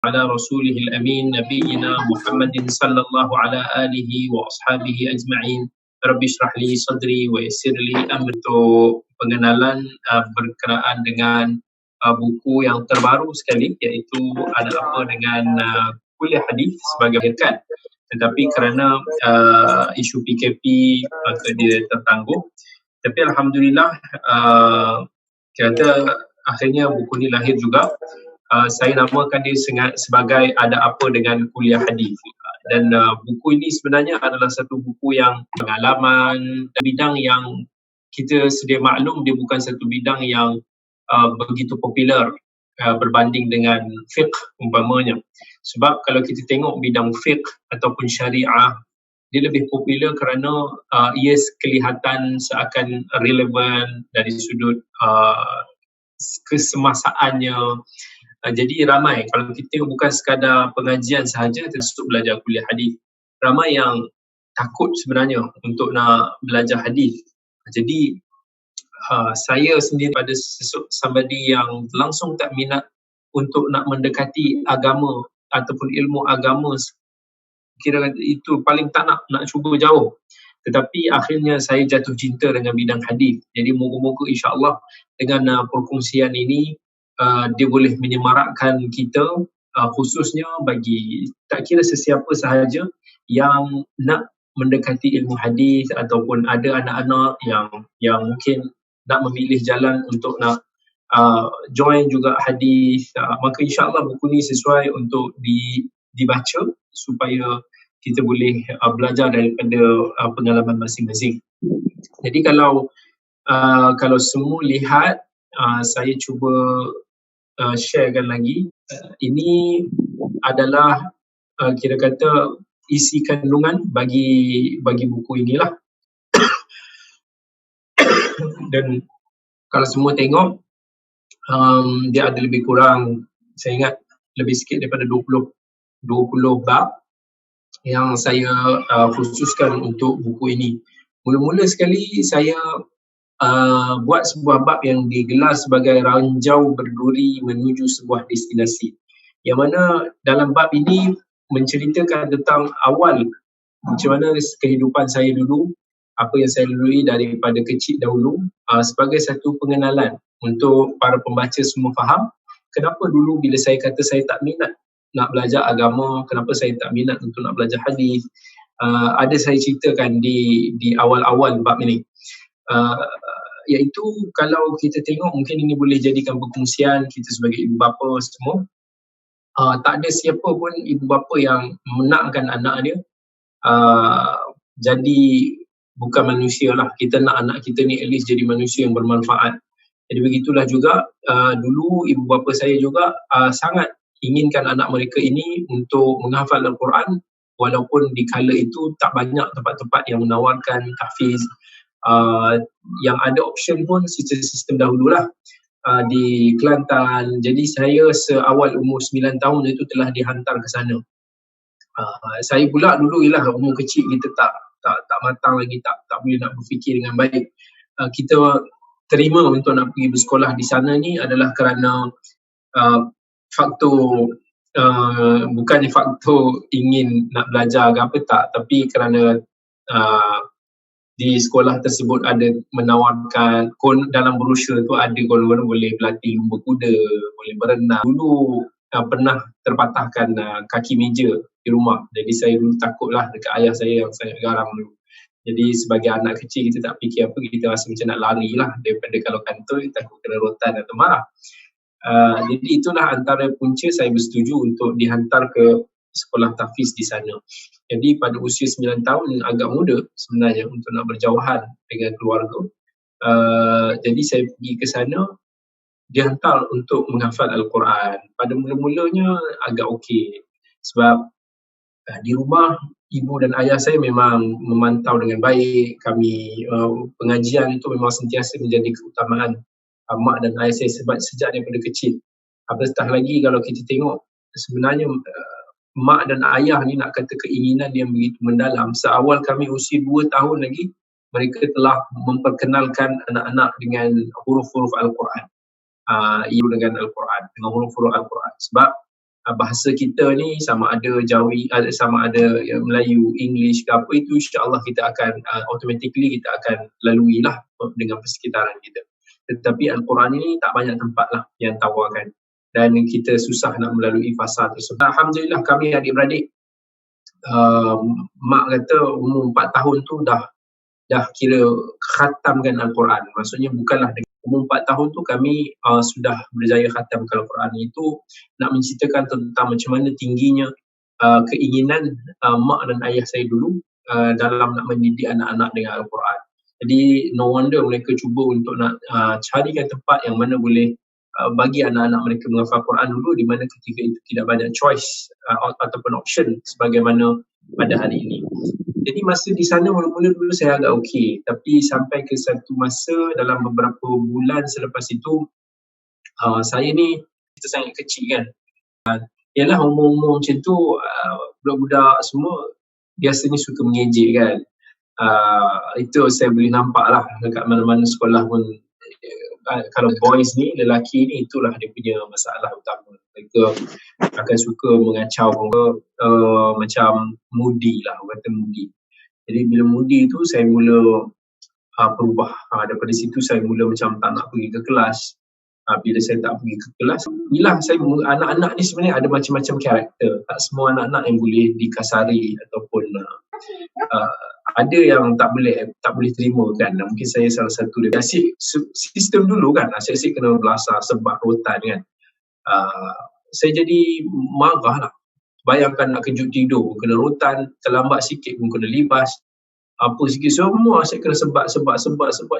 على رسوله الأمين نبينا محمد صلى الله على آله وأصحابه أجمعين. Rabbi shrah li sadri wa yassir li amri. Untuk pengenalan berkenaan dengan buku yang terbaru sekali, iaitu Ada Apa Dengan Kuliah Hadis sebagai akhirkan. Tetapi kerana isu PKP maka dia tertangguh. Tapi Alhamdulillah kata akhirnya buku ni lahir juga. Saya namakan dia sebagai Ada Apa Dengan Kuliah Hadis. Dan buku ini sebenarnya adalah satu buku yang pengalaman, bidang yang kita sedia maklum dia bukan satu bidang yang begitu popular berbanding dengan fiqh umpamanya. Sebab kalau kita tengok bidang fiqh ataupun syariah, dia lebih popular kerana ia kelihatan seakan relevan dari sudut kesemasaannya. Jadi ramai, kalau kita tengok bukan sekadar pengajian sahaja termasuk belajar kuliah hadis, ramai yang takut sebenarnya untuk nak belajar hadis. Jadi saya sendiri pada somebody yang langsung tak minat untuk nak mendekati agama ataupun ilmu agama, kira itu paling tak nak cuba jauh. Tetapi akhirnya saya jatuh cinta dengan bidang hadis. Jadi moga-moga insya-Allah dengan perkongsian ini dia boleh menyemarakkan kita, khususnya bagi tak kira sesiapa sahaja yang nak mendekati ilmu hadis ataupun ada anak-anak yang mungkin nak memilih jalan untuk nak join juga hadis, maka insya-Allah buku ni sesuai untuk dibaca supaya kita boleh belajar daripada pengalaman masing-masing. Jadi kalau semua lihat, saya cuba sharekan lagi. Ini adalah kira kata isi kandungan bagi buku inilah. Dan kalau semua tengok, dia ada lebih kurang, saya ingat lebih sikit daripada 20 bab yang saya khususkan untuk buku ini. Mula-mula sekali saya buat sebuah bab yang digelar sebagai ranjau berduri menuju sebuah destinasi, yang mana dalam bab ini menceritakan tentang awal macam mana kehidupan saya dulu, apa yang saya lalui daripada kecil dahulu, sebagai satu pengenalan untuk para pembaca semua faham kenapa dulu bila saya kata saya tak minat nak belajar agama, kenapa saya tak minat untuk nak belajar hadis. Ada saya ceritakan di awal-awal bab ini. Iaitu kalau kita tengok, mungkin ini boleh jadikan perkongsian kita sebagai ibu bapa semua. Tak ada siapa pun ibu bapa yang menakkan anak dia jadi bukan manusia lah. Kita nak anak kita ni at least jadi manusia yang bermanfaat. Jadi begitulah juga dulu ibu bapa saya juga sangat inginkan anak mereka ini untuk menghafal Al-Quran, walaupun di kala itu tak banyak tempat-tempat yang menawarkan tahfiz. Yang ada option pun sistem dahululah di Kelantan. Jadi saya seawal umur 9 tahun itu telah dihantar ke sana. Saya pula dulu ialah umur kecil, kita tak matang lagi, tak boleh nak berfikir dengan baik. Kita terima untuk nak pergi bersekolah di sana ni adalah kerana faktor bukannya faktor ingin nak belajar ke apa, tak, tapi kerana di sekolah tersebut ada menawarkan dalam brosur tu ada golongan boleh berlatih lumba kuda, boleh berenang. Dulu pernah terpatahkan kaki meja di rumah. Jadi saya dulu takutlah dekat ayah saya yang sangat garang dulu. Jadi sebagai anak kecil kita tak fikir apa, kita rasa macam nak lari lah daripada kalau kantor, takut kena rotan atau marah. Jadi itulah antara punca saya bersetuju untuk dihantar ke sekolah tahfiz di sana. Jadi pada usia 9 tahun, agak muda sebenarnya untuk nak berjauhan dengan keluarga. Jadi saya pergi ke sana, dihantar untuk menghafal Al-Quran. Pada mula-mulanya agak okey sebab di rumah ibu dan ayah saya memang memantau dengan baik. Kami pengajian itu memang sentiasa menjadi keutamaan mak dan ayah saya sejak daripada kecil. Apatah lagi kalau kita tengok sebenarnya mak dan ayah ni nak kata keinginan yang begitu mendalam. Seawal kami usia 2 tahun lagi, mereka telah memperkenalkan anak-anak dengan huruf-huruf Al-Quran. Ibu dengan Al-Quran, dengan huruf-huruf Al-Quran. Sebab bahasa kita ni sama ada Jawi, sama ada Melayu, English ke apa, itu insya-Allah kita akan automatically kita akan lalui lah dengan persekitaran kita. Tetapi Al-Quran ni tak banyak tempat lah yang tawarkan, dan kita susah nak melalui fasa tersebut. Alhamdulillah kami adik-beradik, mak kata umur 4 tahun tu dah kira khatamkan Al-Quran. Maksudnya bukanlah umur 4 tahun tu kami sudah berjaya khatamkan Al-Quran. Itu nak menceritakan tentang macam mana tingginya keinginan mak dan ayah saya dulu dalam nak mendidik anak-anak dengan Al-Quran. Jadi no wonder mereka cuba untuk nak carikan tempat yang mana boleh bagi anak-anak mereka menghafal Quran dulu, di mana ketika itu tidak banyak choice ataupun option sebagaimana pada hari ini. Jadi masa di sana mula-mula dulu saya agak okey, tapi sampai ke satu masa dalam beberapa bulan selepas itu, saya ni kita sangat kecil kan. Yalah umur-umur macam tu, budak-budak semua biasanya suka mengejek kan. Itu saya boleh nampak lah dekat mana-mana sekolah pun. Kalau boys ni, lelaki ni, itulah dia punya masalah utama. Mereka akan suka mengacau, macam moody lah, orang kata moody. Jadi bila moody tu saya mula berubah. Daripada situ saya mula macam tak nak pergi ke kelas. Bila saya tak pergi ke kelas, inilah saya, anak-anak ni sebenarnya ada macam-macam karakter. Tak semua anak-anak yang boleh dikasari ataupun ada yang tak boleh terima kan. Mungkin saya salah satu dia. Sistem dulu kan, asyik-asyik kena belasah sebab rotan kan. Saya jadi marah lah. Bayangkan nak kejut tidur kena rotan, terlambat sikit pun kena libas, apa sikit semua saya kena sebab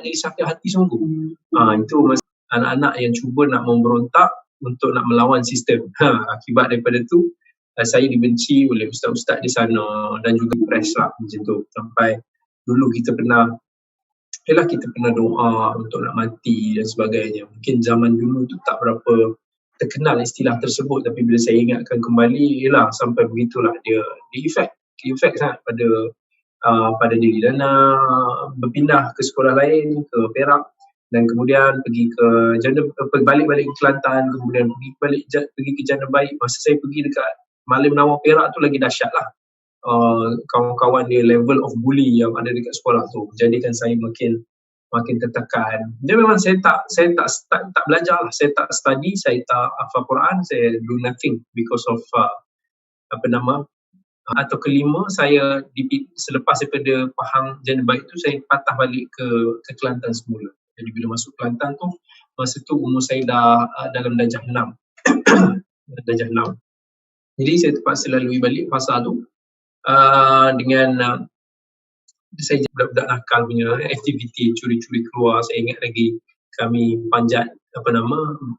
jadi sakit hati sungguh. Itu anak-anak yang cuba nak memberontak untuk nak melawan sistem. Akibat daripada tu saya dibenci oleh ustaz-ustaz di sana dan juga press lah macam tu. Sampai dulu kita pernah doa untuk nak mati dan sebagainya. Mungkin zaman dulu tu tak berapa terkenal istilah tersebut, tapi bila saya ingatkan kembali, yelah sampai begitulah dia efek sangat pada diri. Dan berpindah ke sekolah lain, ke Perak, dan kemudian balik ke Kelantan, kemudian pergi ke Jana Baik. Masa saya pergi dekat Malim Nawar Perak tu lagi dahsyat lah. Kawan-kawan dia, level of bully yang ada dekat sekolah tu jadikan saya makin tertekan. Dia memang saya tak belajar lah, saya tak study, saya tak hafal Quran, saya do nothing because of atau kelima, saya selepas daripada Pahang Jana Baik tu saya patah balik ke Kelantan semula. Jadi bila masuk Kelantan tu, masa tu umur saya dah dalam darjah 6. Darjah 6. Jadi saya terpaksa lalui balik fasa tu dengan saya budak-budak nakal punya aktiviti, curi-curi keluar. Saya ingat lagi kami panjat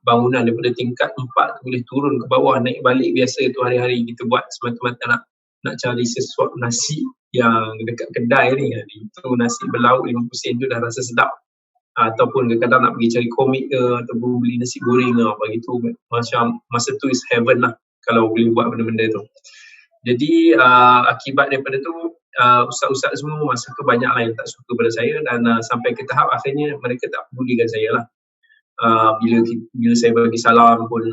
bangunan daripada tingkat 4 boleh turun ke bawah, naik balik biasa tu hari-hari kita buat semata-mata nak cari sesuap nasi yang dekat kedai ni. Itu nasi berlauk 50 sen tu dah rasa sedap. Ataupun kadang-kadang nak pergi cari komik ke ataupun beli nasi goreng ke apa gitu. Macam masa tu is heaven lah kalau boleh buat benda-benda tu. Jadi akibat daripada tu ustaz-ustaz semua masa tu banyak lah yang tak suka pada saya, dan sampai ke tahap akhirnya mereka tak pedulikan saya lah. Bila saya bagi salam pun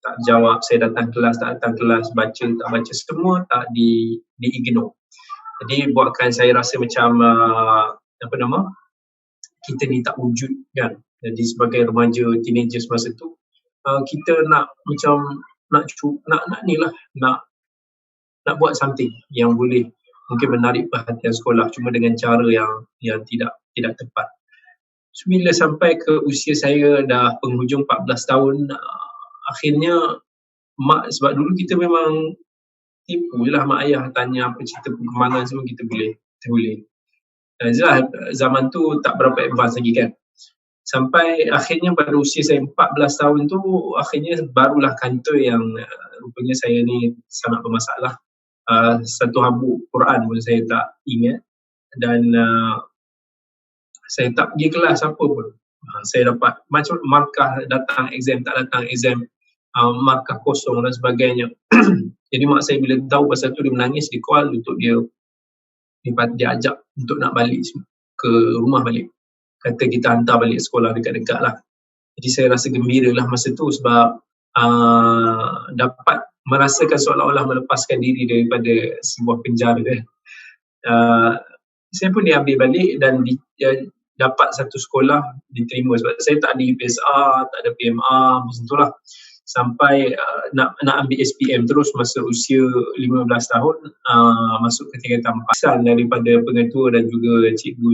tak jawab, saya datang kelas tak datang kelas, baca tak baca, semua tak di-ignore. Jadi buatkan saya rasa macam kita ni tak wujud kan. Jadi sebagai remaja, teenagers masa tu, kita nak buat something yang boleh mungkin menarik perhatian sekolah, cuma dengan cara yang tidak tepat. So, bila sampai ke usia saya dah penghujung 14 tahun, akhirnya mak, sebab dulu kita memang tipu je lah mak ayah, tanya apa cerita perkembangan semua kita boleh. Zaman tu tak berapa advance lagi kan. Sampai akhirnya pada usia saya 14 tahun tu, akhirnya barulah kanta yang rupanya saya ni sangat bermasalah. Satu habuk Quran pun saya tak ingat, dan saya tak pergi kelas apa pun. Saya dapat macam markah datang exam, tak datang exam, markah kosong dan sebagainya. Jadi mak saya bila tahu pasal tu, dia menangis, dia call untuk dia ajak untuk nak balik ke rumah balik. Kata kita hantar balik sekolah dekat-dekat lah. Jadi saya rasa gembira lah masa tu, sebab dapat merasakan seolah-olah melepaskan diri daripada sebuah penjara. Saya pun diambil balik dan dapat satu sekolah diterima sebab saya tak ada PSR, tak ada PMR, macam itulah. Sampai nak ambil SPM terus masa usia 15 tahun, masuk ke tingkatan 4. Kesan daripada pengetua dan juga cikgu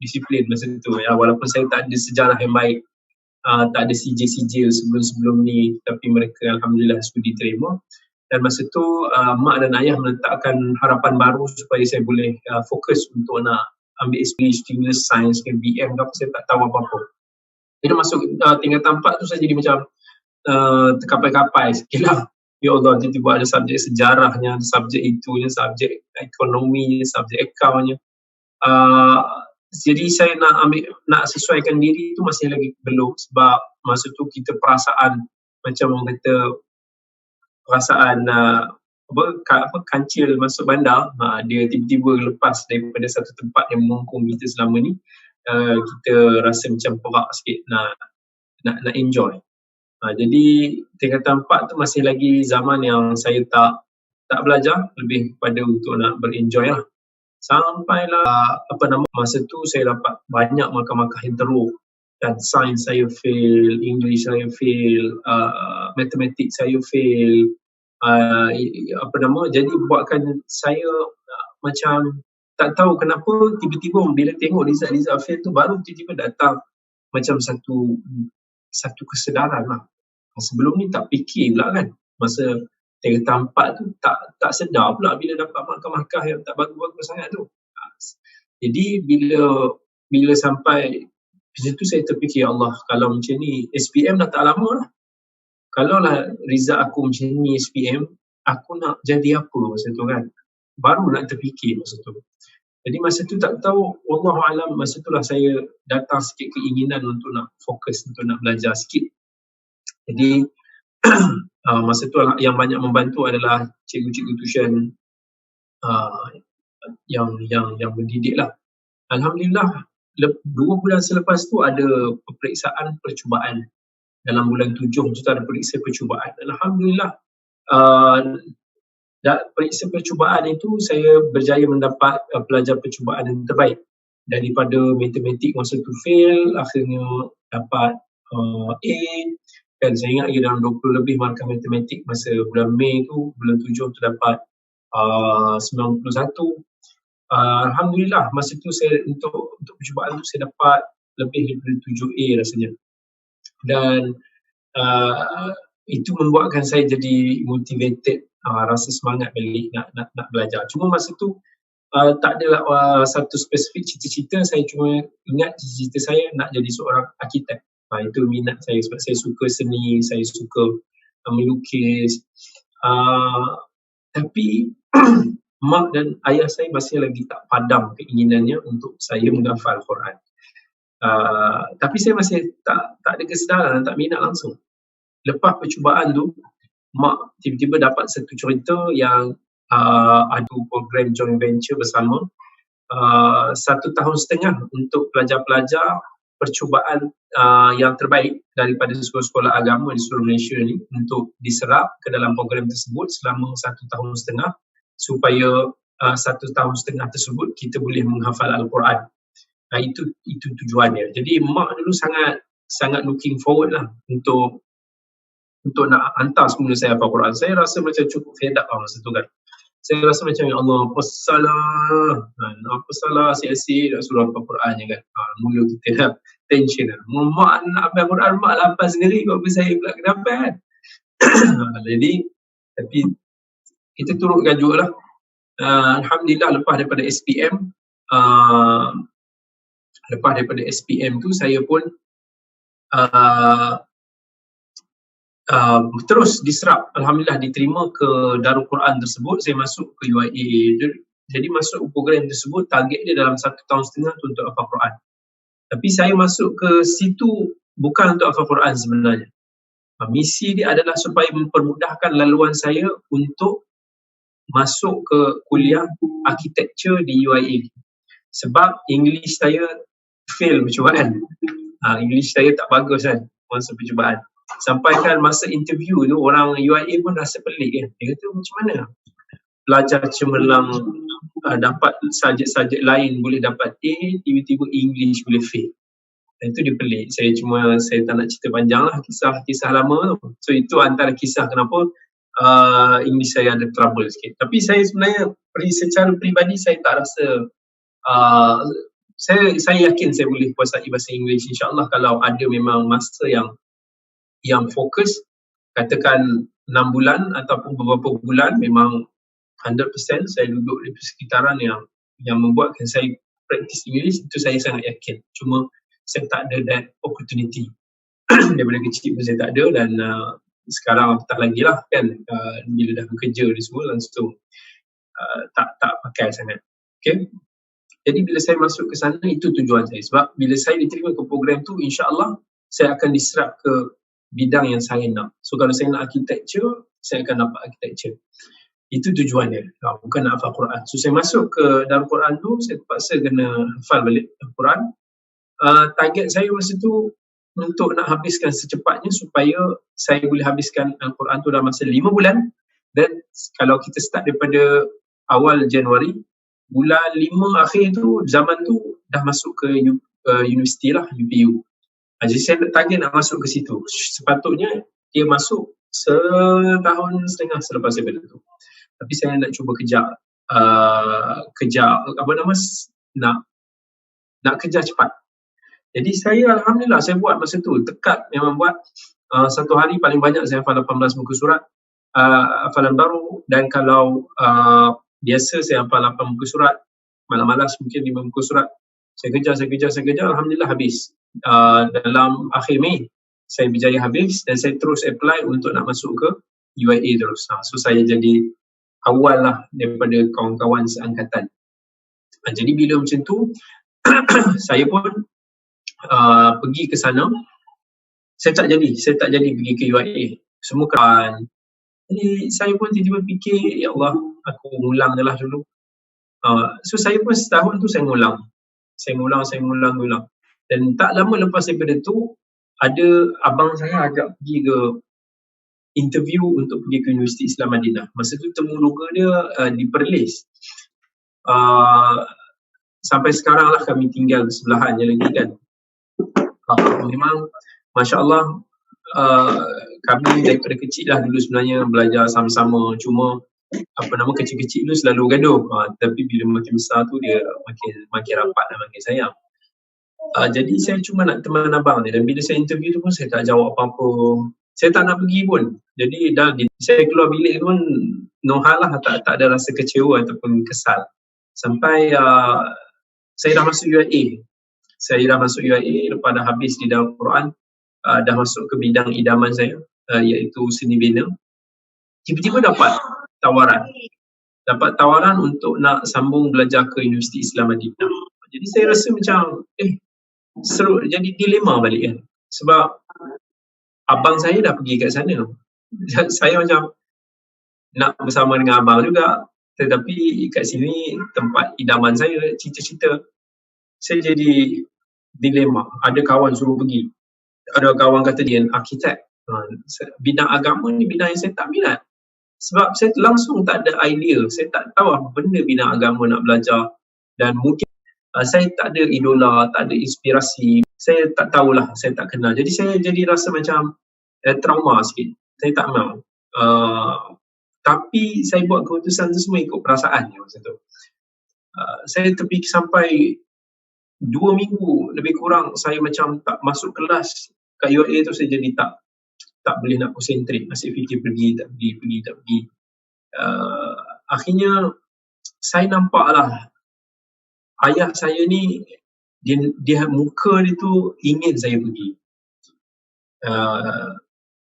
disiplin masa tu. Walaupun saya tak ada sejarah yang baik, tak ada sijil-sijil sebelum-sebelum ni, tapi mereka alhamdulillah sudi terima. Dan masa tu mak dan ayah meletakkan harapan baru supaya saya boleh fokus untuk nak ambil stimulus science ke BM ke apa, saya tak tahu apa-apa. Jadi masuk tingkatan 4 tu saya jadi macam terkapai-kapai sikit lah. Ya Allah, tiba-tiba ada subjek sejarahnya, subjek itunya, subjek ekonominya, subjek accountnya. Jadi saya nak sesuaikan diri tu masih lagi belum, sebab masa tu kita perasaan macam orang kata perasaan kancil masuk bandar, dia tiba-tiba lepas daripada satu tempat yang mengungkung kita selama ni, kita rasa macam perak sikit nak enjoy. Jadi tingkatan 4 tu masih lagi zaman yang saya tak belajar, lebih kepada untuk nak berenjoy lah. Sampailah masa tu saya dapat banyak markah-markah yang teruk, dan sains saya fail, English saya fail, matematik saya fail, jadi buatkan saya macam tak tahu kenapa tiba-tiba bila tengok result fail tu baru tiba-tiba datang macam satu kesedaran lah. Sebelum ni tak fikir pula kan, masa tingkatan 4 tu tak sedar pula bila dapat markah-markah yang tak bagus-bagus sangat tu. Jadi bila sampai situ saya terfikir, ya Allah, kalau macam ni SPM dah tak lama lah. Kalau lah result aku macam ni SPM, aku nak jadi apa masa tu kan? Baru nak terfikir masa tu. Jadi masa tu tak tahu, wallahualam, masa tu lah saya datang sikit keinginan untuk nak fokus, untuk nak belajar sikit. Jadi masa tu yang banyak membantu adalah cikgu-cikgu tuition yang mendidik lah. Alhamdulillah, 2 bulan selepas tu ada peperiksaan percubaan. Dalam bulan 7 tu ada periksa percubaan. Alhamdulillah, periksa percubaan itu saya berjaya mendapat pelajar percubaan yang terbaik. Daripada matematik masa tu fail, akhirnya dapat A. Dan saya ingat lagi dalam 20 lebih markah matematik masa bulan Mei tu, bulan 7 tu dapat 91. Alhamdulillah, masa tu saya untuk percubaan tu saya dapat lebih daripada 7A rasanya. Dan itu membuatkan saya jadi motivated, rasa semangat balik nak belajar. Cuma masa tu tak ada satu spesifik cita-cita, saya cuma ingat cita-cita saya nak jadi seorang arkitek. Itu minat saya sebab saya suka seni, saya suka melukis. Tapi mak dan ayah saya masih lagi tak padam keinginannya untuk saya menghafal Quran. Tapi saya masih tak ada kesedaran, tak minat langsung. Lepas percubaan tu, mak tiba-tiba dapat satu cerita yang ada program joint venture bersama 1.5 tahun untuk pelajar-pelajar percubaan yang terbaik daripada sekolah-sekolah agama di seluruh Malaysia ni untuk diserap ke dalam program tersebut selama 1.5 tahun, supaya 1.5 tahun tersebut kita boleh menghafal Al-Quran. Itu tujuannya. Jadi mak dulu sangat looking forward lah untuk nak hantar semula saya hafal Quran. Saya rasa macam cukup fed up masa tu kan. Saya rasa macam, ya Allah, apa salah asyik-asyik nak suruh hafal Quran je kan. Mula kita dah tension lah. Mak nak hafal Quran, mak hafal sendiri, kok saya pula kena hafal. Jadi, tapi kita turut gajuk lah. Alhamdulillah, lepas daripada SPM tu saya pun terus diserap. Alhamdulillah diterima ke Darul Quran tersebut. Saya masuk ke UIA. Jadi masuk program tersebut, target dia dalam 1.5 tahun tu untuk hafal Quran. Tapi saya masuk ke situ bukan untuk hafal Quran sebenarnya. Misi dia adalah supaya mempermudahkan laluan saya untuk masuk ke kuliah architecture di UIA. Sebab English saya fail percubaan. English saya tak bagus kan masa percubaan. Sampai kan masa interview tu orang UIA pun rasa pelik kan. Dia kata macam mana pelajar cemerlang dapat subjek-subjek lain boleh dapat A, tiba-tiba English boleh fail. Dan itu dia pelik. Saya tak nak cerita panjang lah kisah lama tu. So itu antara kisah kenapa English saya ada trouble sikit. Tapi saya sebenarnya secara peribadi saya tak rasa saya yakin saya boleh kuasai bahasa Inggeris insya-Allah kalau ada memang masa yang fokus, katakan 6 bulan ataupun beberapa bulan memang 100% saya duduk di sekitaran yang membuatkan saya praktis Inggeris, itu saya sangat yakin. Cuma saya tak ada that opportunity. Daripada kecil pun saya tak ada dan sekarang tak lagi lah kan, bila dah bekerja di semua langsung tak pakai sangat. Okay. Jadi bila saya masuk ke sana, itu tujuan saya. Sebab bila saya diterima ke program tu, insya-Allah saya akan diserap ke bidang yang saya nak. So kalau saya nak architecture, saya akan dapat architecture. Itu tujuannya, bukan nak hafal Quran. So saya masuk ke dalam Quran tu, saya terpaksa kena hafal balik Al-Quran. Target saya masa tu untuk nak habiskan secepatnya supaya saya boleh habiskan Al-Quran tu dalam masa 5 bulan. Dan kalau kita start daripada awal Januari, bulan 5 akhir tu, zaman tu dah masuk ke universiti lah, UPU. Jadi saya target nak masuk ke situ. Sepatutnya dia masuk setahun setengah selepas daripada tu. Tapi saya nak cuba kejar nak kejar cepat. Jadi saya alhamdulillah saya buat masa tu, tekad memang buat. Satu hari paling banyak saya hafal 18 muka surat hafalan baru, dan kalau biasa saya hafal 8 muka surat, malas-malas mungkin 5 muka surat. Saya kejar, alhamdulillah habis. Dalam akhir Mei saya berjaya habis dan saya terus apply untuk nak masuk ke UIA terus. So saya jadi awal lah daripada kawan-kawan seangkatan. Jadi bila macam tu saya pun pergi ke sana. Saya tak jadi pergi ke UIA. Semua kan. Jadi saya pun tiba-tiba fikir, ya Allah, aku ulang je lah dulu. So saya pun setahun tu saya ngulang. Dan tak lama lepas daripada tu, ada abang saya ajak pergi ke interview untuk pergi ke Universiti Islam Madinah. Masa tu temu logo dia di Perlis. Sampai sekarang lah kami tinggal sebelahan je lagi kan. Memang Masya Allah, kami daripada kecil lah dulu sebenarnya belajar sama-sama. Cuma kecil-kecil tu selalu gaduh. Tapi bila makin besar tu dia makin rapat dan makin sayang. Jadi saya cuma nak teman abang ni, dan bila saya interview tu pun saya tak jawab apa-apa. Saya tak nak pergi pun. Jadi saya keluar bilik tu pun no hal lah, tak ada rasa kecewa ataupun kesal. Sampai saya dah masuk UIA. Lepas dah habis di dalam Quran, dah masuk ke bidang idaman saya, iaitu seni bina. Tiba-tiba dapat tawaran untuk nak sambung belajar ke Universiti Islam Madinah. Jadi saya rasa macam seru, jadi dilema balik kan. Sebab abang saya dah pergi kat sana. Saya macam nak bersama dengan abang juga, tetapi kat sini tempat idaman saya, cita-cita. Saya jadi dilema. Ada kawan suruh pergi, ada kawan kata dia arkitek. Bidang agama ni bidang yang saya tak minat. Sebab saya langsung tak ada idea. Saya tak tahu apa benda bidang agama nak belajar. Dan mungkin saya tak ada idola, tak ada inspirasi. Saya tak tahulah, saya tak kenal. Jadi saya jadi rasa macam trauma sikit. Saya tak mahu. Tapi saya buat keputusan tu semua ikut perasaan masa tu. Saya terfikir sampai 2 minggu lebih kurang saya macam tak masuk kelas kat UIA tu. Saya jadi tak boleh nak konsentrate. Masih fikir pergi, tak pergi. Akhirnya saya nampaklah ayah saya ni, dia muka dia tu ingin saya pergi.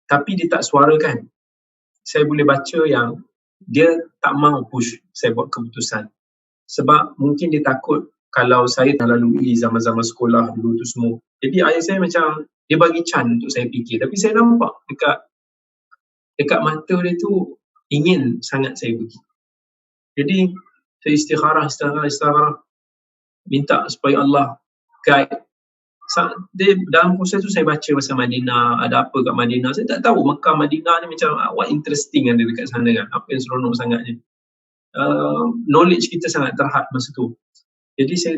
Tapi dia tak suarakan. Saya boleh baca yang dia tak mahu push saya buat keputusan. Sebab mungkin dia takut kalau saya dah lalui zaman-zaman sekolah dulu tu semua. Jadi ayah saya macam, dia bagi chance untuk saya fikir. Tapi saya nampak dekat mata dia tu ingin sangat saya pergi. Jadi saya istikharah, minta supaya Allah guide dalam proses tu saya baca pasal Madinah, ada apa kat Madinah. Saya tak tahu Mekah Madinah ni macam what interesting ada dekat sana kan, apa yang seronok sangatnya. Knowledge kita sangat terhad masa tu. Jadi saya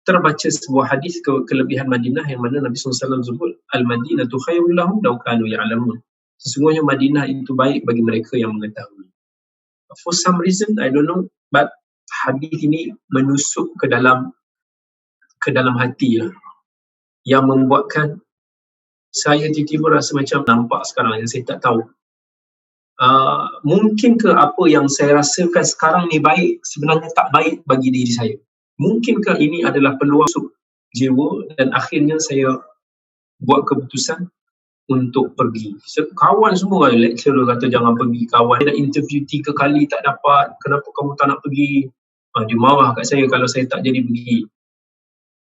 terbaca sebuah hadis kelebihan Madinah yang mana Nabi SAW sebut Al-Madinatu khairul lahum law kanu ya'lamun. Sesungguhnya Madinah itu baik bagi mereka yang mengetahui. For some reason I don't know, but hadis ini menusuk ke dalam hati lah, yang membuatkan saya tiba-tiba rasa macam nampak sekarang yang saya tak tahu. Mungkin ke apa yang saya rasakan sekarang ni baik sebenarnya tak baik bagi diri saya? Mungkinkah ini adalah peluang jiwa dan akhirnya saya buat keputusan untuk pergi. Kawan semua lecturer kata jangan pergi, kawan dia dah interview 3 kali tak dapat, kenapa kamu tak nak pergi? Dia marah kat saya kalau saya tak jadi pergi.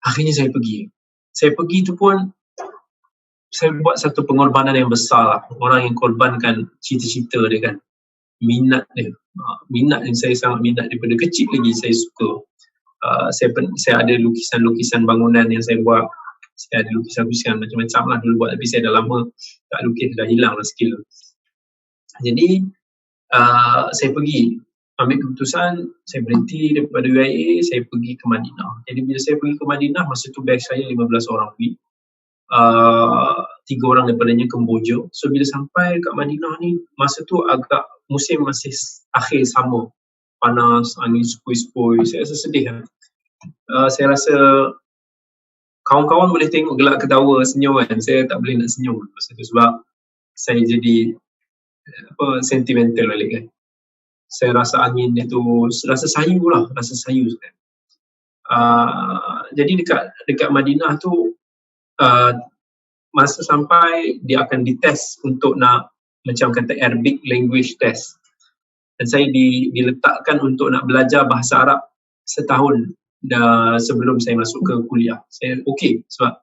Akhirnya saya pergi. Saya pergi tu pun saya buat satu pengorbanan yang besar lah. Orang yang korbankan cita-cita dia kan, minat dia, minat yang saya sangat minat daripada kecil lagi saya suka. Saya ada lukisan-lukisan bangunan yang saya buat. Saya ada lukisan-lukisan macam-macam lah dulu buat, tapi saya dah lama tak lukis, dah hilang lah skill. Jadi saya pergi ambil keputusan, saya berhenti daripada UIA, saya pergi ke Madinah. Jadi bila saya pergi ke Madinah, masa tu batch saya 15 orang pergi. 3 orang daripadanya Kemboja. So bila sampai kat Madinah ni, masa tu agak musim masih akhir summer, panas, angin sepoi-sepoi. Saya rasa sedih kan. Saya rasa kawan-kawan boleh tengok gelak ketawa, senyum kan. Saya tak boleh nak senyum masa tu sebab saya jadi sentimental balik kan. Saya rasa angin dia tu rasa sayu lah, rasa sayu kan. Jadi dekat Madinah tu masa sampai dia akan dites untuk nak macam kata Arabic language test. Dan saya diletakkan untuk nak belajar bahasa Arab setahun sebelum saya masuk ke kuliah. Saya okey sebab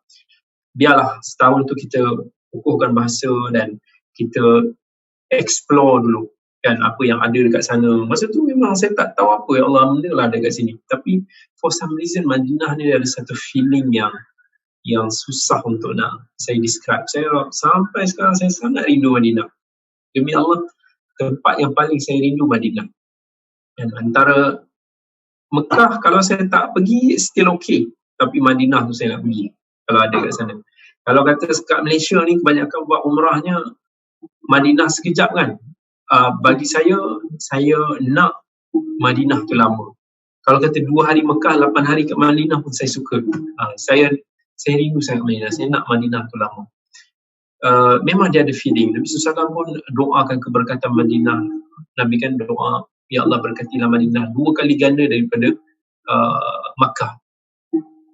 biarlah setahun tu kita kukuhkan bahasa dan kita explore dulu kan apa yang ada dekat sana. Masa tu memang saya tak tahu apa, ya Allah, benda lah ada kat sini. Tapi for some reason Madinah ni ada satu feeling yang susah untuk nak saya describe. Saya sampai sekarang saya sangat rindu Madinah. Demi Allah, tempat yang paling saya rindu Madinah. Dan antara Mekah kalau saya tak pergi still okay, tapi Madinah tu saya nak pergi kalau ada kat sana. Kalau kata kat Malaysia ni kebanyakan buat umrahnya Madinah sekejap kan. Bagi saya nak Madinah tu lama. Kalau kata 2 hari Mekah, 8 hari kat Madinah pun saya suka. Saya rindu sangat Madinah, saya nak Madinah tu lama. Memang dia ada feeling. Nabi SAW pun doakan keberkatan Madinah. Nabi kan doa, ya Allah berkatilah Madinah 2 kali ganda daripada Makkah.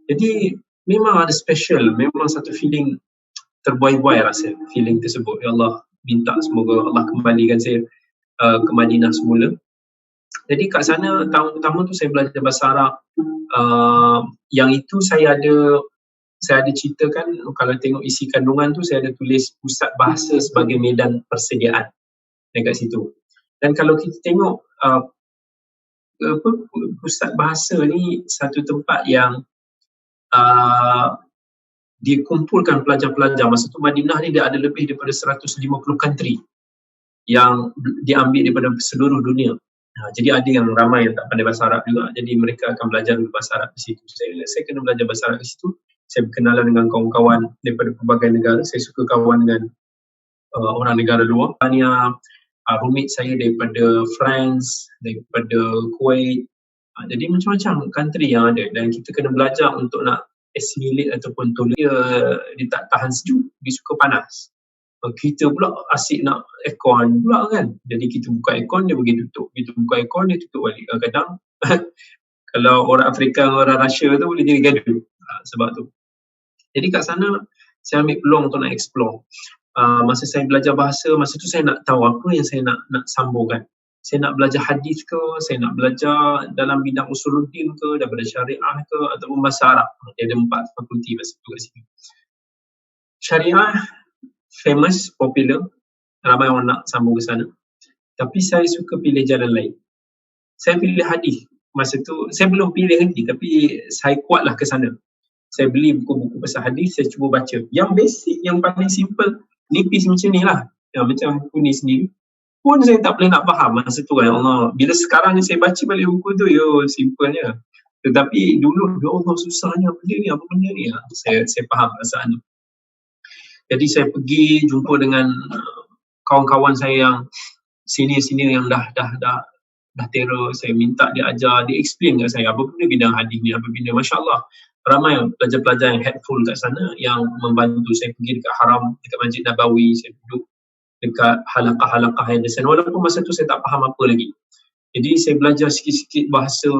Jadi memang ada special, memang satu feeling terbuai-buai rasa feeling tersebut. Ya Allah, minta semoga Allah kembalikan saya ke Madinah semula. Jadi kat sana tahun pertama tu saya belajar bahasa Arab. Yang itu saya ada ceritakan, kalau tengok isi kandungan tu saya ada tulis pusat bahasa sebagai medan persediaan dekat situ. Dan kalau kita tengok pusat bahasa ni satu tempat yang dia kumpulkan pelajar-pelajar. Masa tu Madinah ni dia ada lebih daripada 150 country yang diambil daripada seluruh dunia. Jadi ada yang ramai yang tak pandai bahasa Arab juga, jadi mereka akan belajar bahasa Arab di situ. Saya kena belajar bahasa Arab di situ. Saya berkenalan dengan kawan-kawan daripada pelbagai negara. Saya suka kawan dengan orang negara luar. Roommate saya daripada France, daripada Kuwait. Jadi macam-macam country yang ada dan kita kena belajar untuk nak assimilate ataupun tolerate. Dia tak tahan sejuk, dia suka panas. Kita pula asyik nak aircon pula kan. Jadi kita buka aircon, dia pergi tutup. Kita buka aircon, dia tutup balik. Kadang-kadang kalau orang Afrika, orang Russia tu boleh jadi gaduh sebab tu. Jadi kat sana saya ambil peluang untuk nak explore. Masa saya belajar bahasa, masa tu saya nak tahu apa yang saya nak sambungkan. Saya nak belajar hadis ke, saya nak belajar dalam bidang usuluddin ke, daripada syariah ke, ataupun bahasa Arab. Dia ada 4 fakulti masa tu kat situ. Syariah famous, popular, ramai orang nak sambung ke sana. Tapi saya suka pilih jalan lain. Saya pilih hadis. Masa tu saya belum pilih lagi, tapi saya kuatlah ke sana. Saya beli buku-buku pasal hadis, saya cuba baca. Yang basic, yang paling simple, nipis macam ni lah. Macam buku ni sendiri. Pun saya tak boleh nak faham masa tu kan. Allah. Bila sekarang ni saya baca balik buku tu, simplenya. Tetapi dulu, ya Allah susahnya benda ni, apa benda ni. Saya faham perasaan tu. Jadi saya pergi jumpa dengan kawan-kawan saya yang senior-senior yang dah terror. Saya minta dia ajar, dia explain kat saya apa benda bidang hadis ni, apa benda. Masya Allah, ramai pelajar-pelajar yang helpful kat sana yang membantu saya pergi dekat haram, dekat Masjid Nabawi, saya duduk dekat halaqah-halaqah yang di sana, walaupun masa tu saya tak faham apa lagi. Jadi saya belajar sikit-sikit bahasa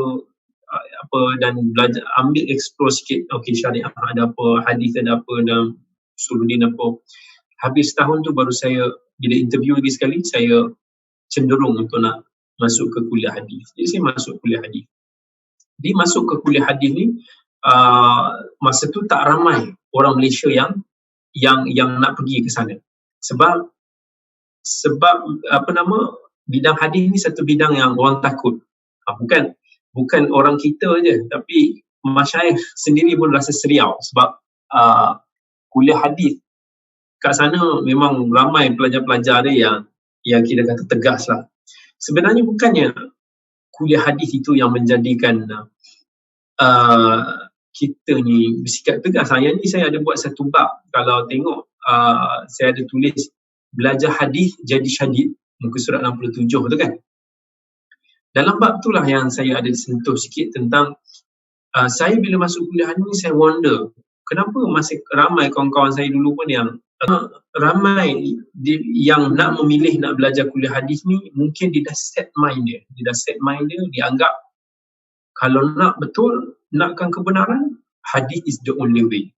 dan belajar, ambil explore sikit, okey syariah ada apa, hadis ada apa, dan usuluddin apa. Habis tahun tu baru saya, bila interview lagi sekali, saya cenderung untuk nak masuk ke kuliah hadis. Jadi saya masuk kuliah hadis. Di masuk ke kuliah hadis ni, masa tu tak ramai orang Malaysia yang nak pergi ke sana. Sebab bidang hadis ni satu bidang yang orang takut. Bukan orang kita je, tapi masyayikh sendiri pun rasa seriau sebab kuliah hadis kat sana memang ramai pelajar-pelajar dia yang kita kata tegas lah. Sebenarnya bukannya kuliah hadis itu yang menjadikan kita ni bersikap tegas. Yang ni saya ada buat satu bab. Kalau tengok, saya ada tulis belajar hadis jadi syadid, muka surat 67 tu kan. Dalam bab itulah yang saya ada sentuh sikit tentang saya bila masuk kuliah hadis ni, saya wonder kenapa masih ramai kawan-kawan saya dulu pun yang ramai yang nak memilih nak belajar kuliah hadis ni, mungkin dia dah set mind dia. Dia anggap kalau nak betul, nakkan kebenaran, hadis is the only way.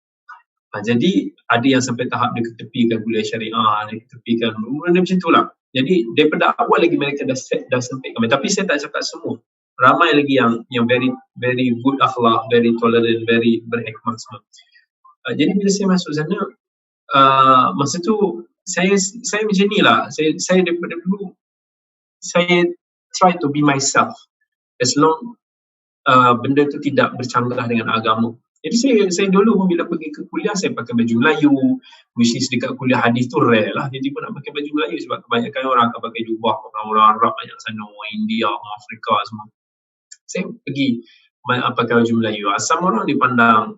Jadi ada yang sampai tahap dia ketepikan kuliah syariah, dia ketepikan benda macam tu lah. Jadi daripada awal lagi mereka dah sampaikan. Tapi saya tak cakap semua. Ramai lagi yang very very good akhlak, very tolerant, very berhikmah semua. Jadi bila saya masuk sana, masa tu saya macam ni lah. Saya daripada dulu saya try to be myself as long benda tu tidak bercanggah dengan agama. Jadi saya dulu pun bila pergi ke kuliah, saya pakai baju Melayu, which is dekat kuliah hadis tu rare lah. Jadi pun nak pakai baju Melayu sebab kebanyakan orang akan pakai jubah, orang Arab banyak sana, orang India, orang Afrika semua. Saya pergi pakai baju Melayu. Asal orang dipandang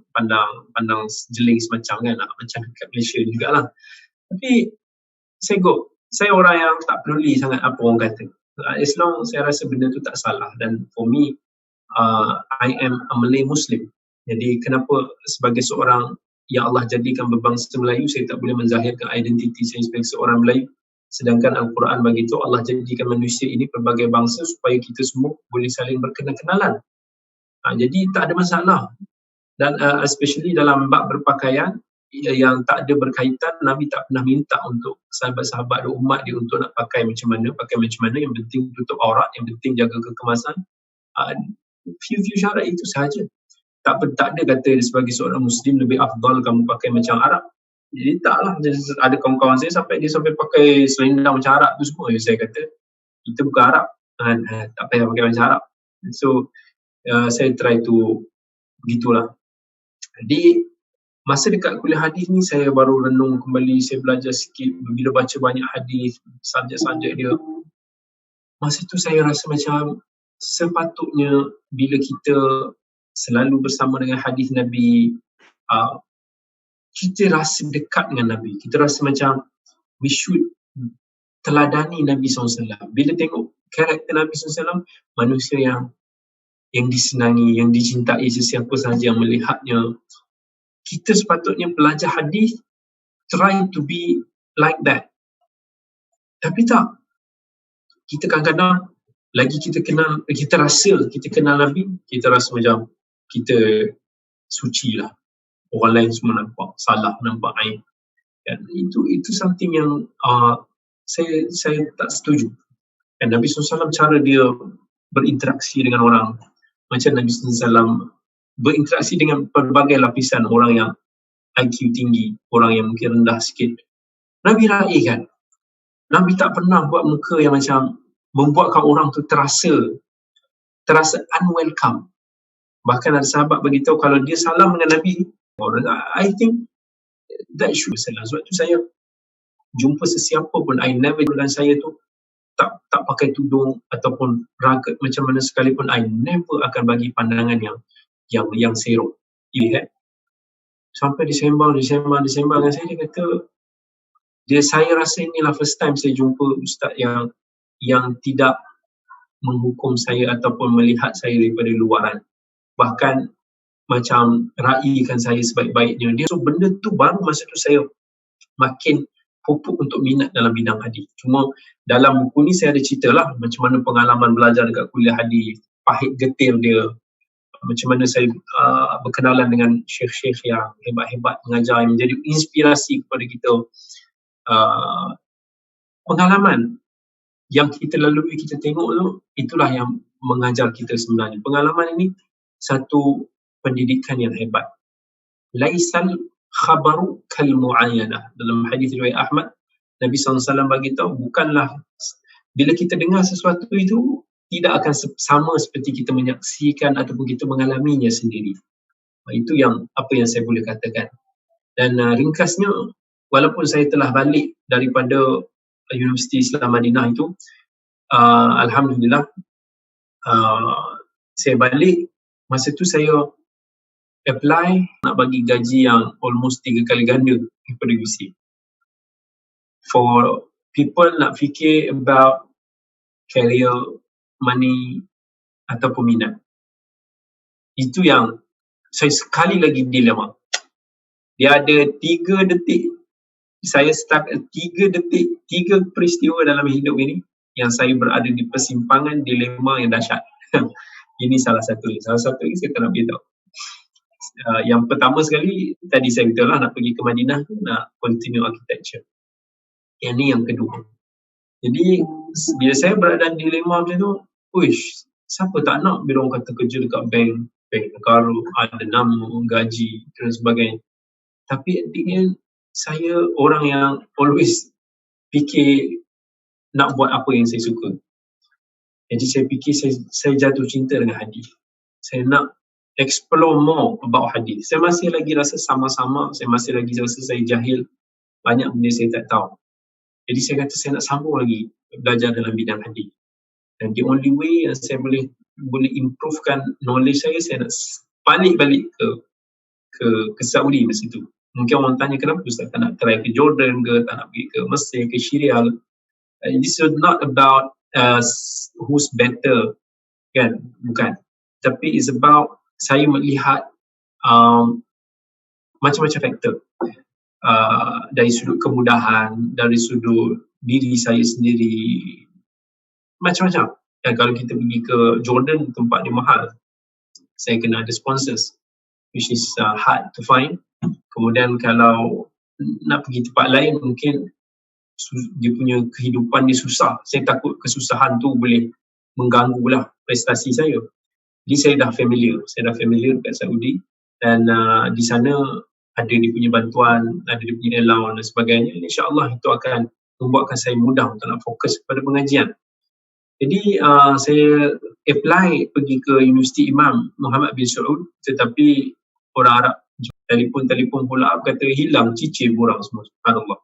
jeling semacam kan, macam dekat Malaysia jugalah. Tapi saya orang yang tak peduli sangat apa orang kata. As long saya rasa benda tu tak salah, dan for me, I am a Malay Muslim. Jadi kenapa sebagai seorang yang Allah jadikan berbangsa Melayu, saya tak boleh menzahirkan identiti saya sebagai seorang Melayu, sedangkan Al-Quran bagi itu Allah jadikan manusia ini pelbagai bangsa supaya kita semua boleh saling berkenal-kenalan. Jadi tak ada masalah. Dan especially dalam bab berpakaian yang tak ada berkaitan, Nabi tak pernah minta untuk sahabat-sahabat dan umat dia untuk nak pakai macam mana, yang penting tutup aurat, yang penting jaga kekemasan. Few syarat itu sahaja. Tak ada kata sebagai seorang Muslim lebih afdal kamu pakai macam Arab. Jadi taklah. Ada kawan-kawan saya sampai pakai selendang macam Arab tu semua. Saya kata, kita bukan Arab, tak payah pakai macam Arab. So saya try to begitulah. Jadi masa dekat kuliah hadis ni, saya baru renung kembali, saya belajar sikit. Bila baca banyak hadis, subjek-subjek dia, masa tu saya rasa macam sepatutnya bila kita selalu bersama dengan hadis Nabi, kita rasa dekat dengan Nabi. Kita rasa macam we should teladani Nabi SAW. Bila tengok karakter Nabi SAW, manusia yang disenangi, yang dicintai sesiapa sahaja yang melihatnya. Kita sepatutnya pelajar hadis try to be like that. Tapi tak. Kita kadang-kadang lagi kita rasa kita kenal Nabi, kita rasa macam kita suci lah. Orang lain semua nampak salah, nampak aib. Dan itu something yang saya tak setuju. Dan Nabi SAW cara dia berinteraksi dengan orang, macam Nabi SAW berinteraksi dengan pelbagai lapisan orang yang IQ tinggi, orang yang mungkin rendah sikit. Nabi raih kan. Nabi tak pernah buat muka yang macam membuatkan orang tu terasa unwelcome. Bahkan ada sahabat beritahu kalau dia salam dengan Nabi, I think that should be salah. Sebab tu saya jumpa sesiapa pun, I never, dan saya tu tak pakai tudung ataupun ragat macam mana sekalipun, I never akan bagi pandangan yang serong. Sampai disembang dengan saya, dia kata, saya rasa inilah first time saya jumpa ustaz yang tidak menghukum saya ataupun melihat saya daripada luaran, bahkan macam raikan saya sebaik-baiknya dia. So benda tu baru masa tu saya makin pupuk untuk minat dalam bidang hadis. Cuma dalam buku ni saya ada cerita lah macam mana pengalaman belajar dekat kuliah hadis, pahit getir dia, macam mana saya berkenalan dengan syekh-syekh yang hebat-hebat mengajar, yang menjadi inspirasi kepada kita. Pengalaman yang kita lalui, kita tengok tu, itulah yang mengajar kita sebenarnya. Pengalaman ini satu pendidikan yang hebat. Laisal khabaru kal mu'ayyanah. Dalam hadis riwayat Ahmad, Nabi SAW bagi tahu, bukanlah bila kita dengar sesuatu itu tidak akan sama seperti kita menyaksikan ataupun kita mengalaminya sendiri. Itu apa yang saya boleh katakan. Dan ringkasnya, walaupun saya telah balik daripada Universiti Islam Madinah itu, alhamdulillah, saya balik, masa tu saya apply nak bagi gaji yang almost 3 kali ganda daripada UC. For people nak fikir about career, money ataupun minat, itu yang saya sekali lagi dilema. Dia ada 3 detik, saya start 3 detik, 3 peristiwa dalam hidup ini yang saya berada di persimpangan dilema yang dahsyat. Ini salah satu lagi saya tak nak beritahu. Yang pertama sekali, tadi saya beritahu lah, nak pergi ke Madinah tu, nak continue architecture. Yang ni yang kedua. Jadi bila saya berada di dilema macam tu, siapa tak nak bila orang kata kerja dekat bank negara, ada nama, gaji dan sebagainya. Tapi intinya saya orang yang always fikir nak buat apa yang saya suka. Jadi saya fikir saya jatuh cinta dengan hadis. Saya nak explore more about hadis. Saya masih lagi rasa sama-sama, saya masih lagi rasa saya jahil, banyak benda saya tak tahu. Jadi saya kata saya nak sambung lagi belajar dalam bidang hadis. Dan the only way yang saya boleh improvekan knowledge saya nak balik ke Saudi masa itu. Mungkin orang tanya kenapa Ustaz tak nak try ke Jordan ke, tak nak pergi ke Mesir, ke Syria. This is not about who's better, kan? Bukan. Tapi it's about saya melihat macam-macam faktor. Dari sudut kemudahan, dari sudut diri saya sendiri, macam-macam. Dan kalau kita pergi ke Jordan, tempat dia mahal, saya kena ada sponsors, which is hard to find. Kemudian kalau nak pergi tempat lain, mungkin dia punya kehidupan dia susah. Saya takut kesusahan tu boleh mengganggu lah prestasi saya. Jadi saya dah familiar dekat Saudi, dan di sana ada dia punya bantuan, ada dia punya allowance dan sebagainya. InsyaAllah itu akan membuatkan saya mudah untuk nak fokus pada pengajian. Jadi saya apply pergi ke Universiti Imam Muhammad bin Saud, tetapi orang Arab telefon pula kata hilang, cicir borang semua. Subhanallah.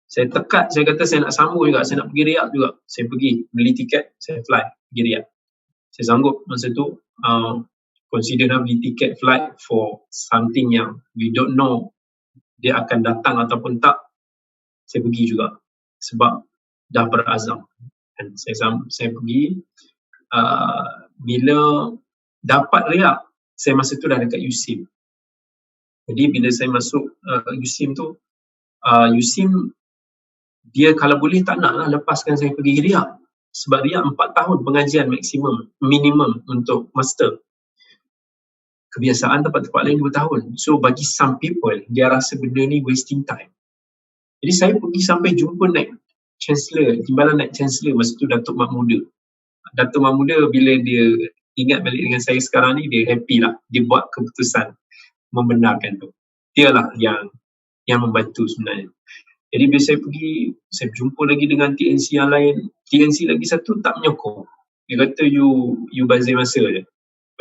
Saya tekad, saya kata saya nak sambung juga, saya nak pergi Riyadh juga. Saya pergi beli tiket, saya fly pergi Riyadh. Saya sanggup masa tu consider nak beli tiket flight for something yang we don't know dia akan datang ataupun tak. Saya pergi juga sebab dah berazam. Dan saya pergi, bila dapat Riyadh, saya masa tu dah dekat Musim. Jadi bila saya masuk Musim tu, Musim dia kalau boleh tak naklah lepaskan saya pergi Riyadh. Sebab Riyadh 4 tahun pengajian minimum untuk master. Kebiasaan tempat-tempat lain 2 tahun. So bagi some people, dia rasa benda ni wasting time. Jadi saya pergi sampai jumpa timbalan naik Chancellor masa tu, Datuk Mak Muda. Datuk Mak Muda bila dia ingat balik dengan saya sekarang ni, dia happy lah. Dia buat keputusan membenarkan tu. Dialah yang membantu sebenarnya. Jadi bila saya pergi, saya jumpa lagi dengan TNC yang lain. TNC lagi satu tak menyokong. Dia kata you bazir masa je.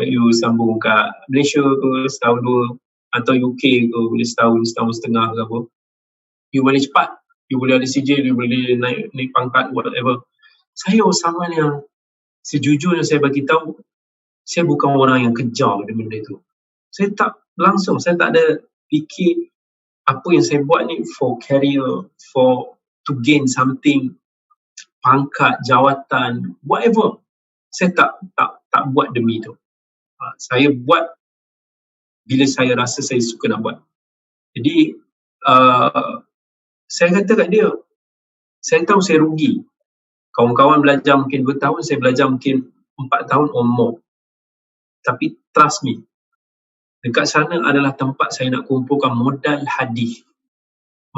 You sambung kat Malaysia ke setahun 2. atau UK ke boleh setahun setengah ke apa, you boleh cepat, you boleh ada sijil, you boleh naik pangkat, whatever. Saya sama yang sejujurnya saya bagi tahu, saya bukan orang yang kejar benda itu. Saya tak ada fikir apa yang saya buat ni for career, for to gain something, pangkat, jawatan, whatever. Saya tak buat demi itu. Saya buat bila saya rasa saya suka nak buat. Jadi saya kata kat dia, saya tahu saya rugi. Kawan-kawan belajar mungkin 2 tahun, saya belajar mungkin 4 tahun or more. Tapi trust me, dekat sana adalah tempat saya nak kumpulkan modal hadis.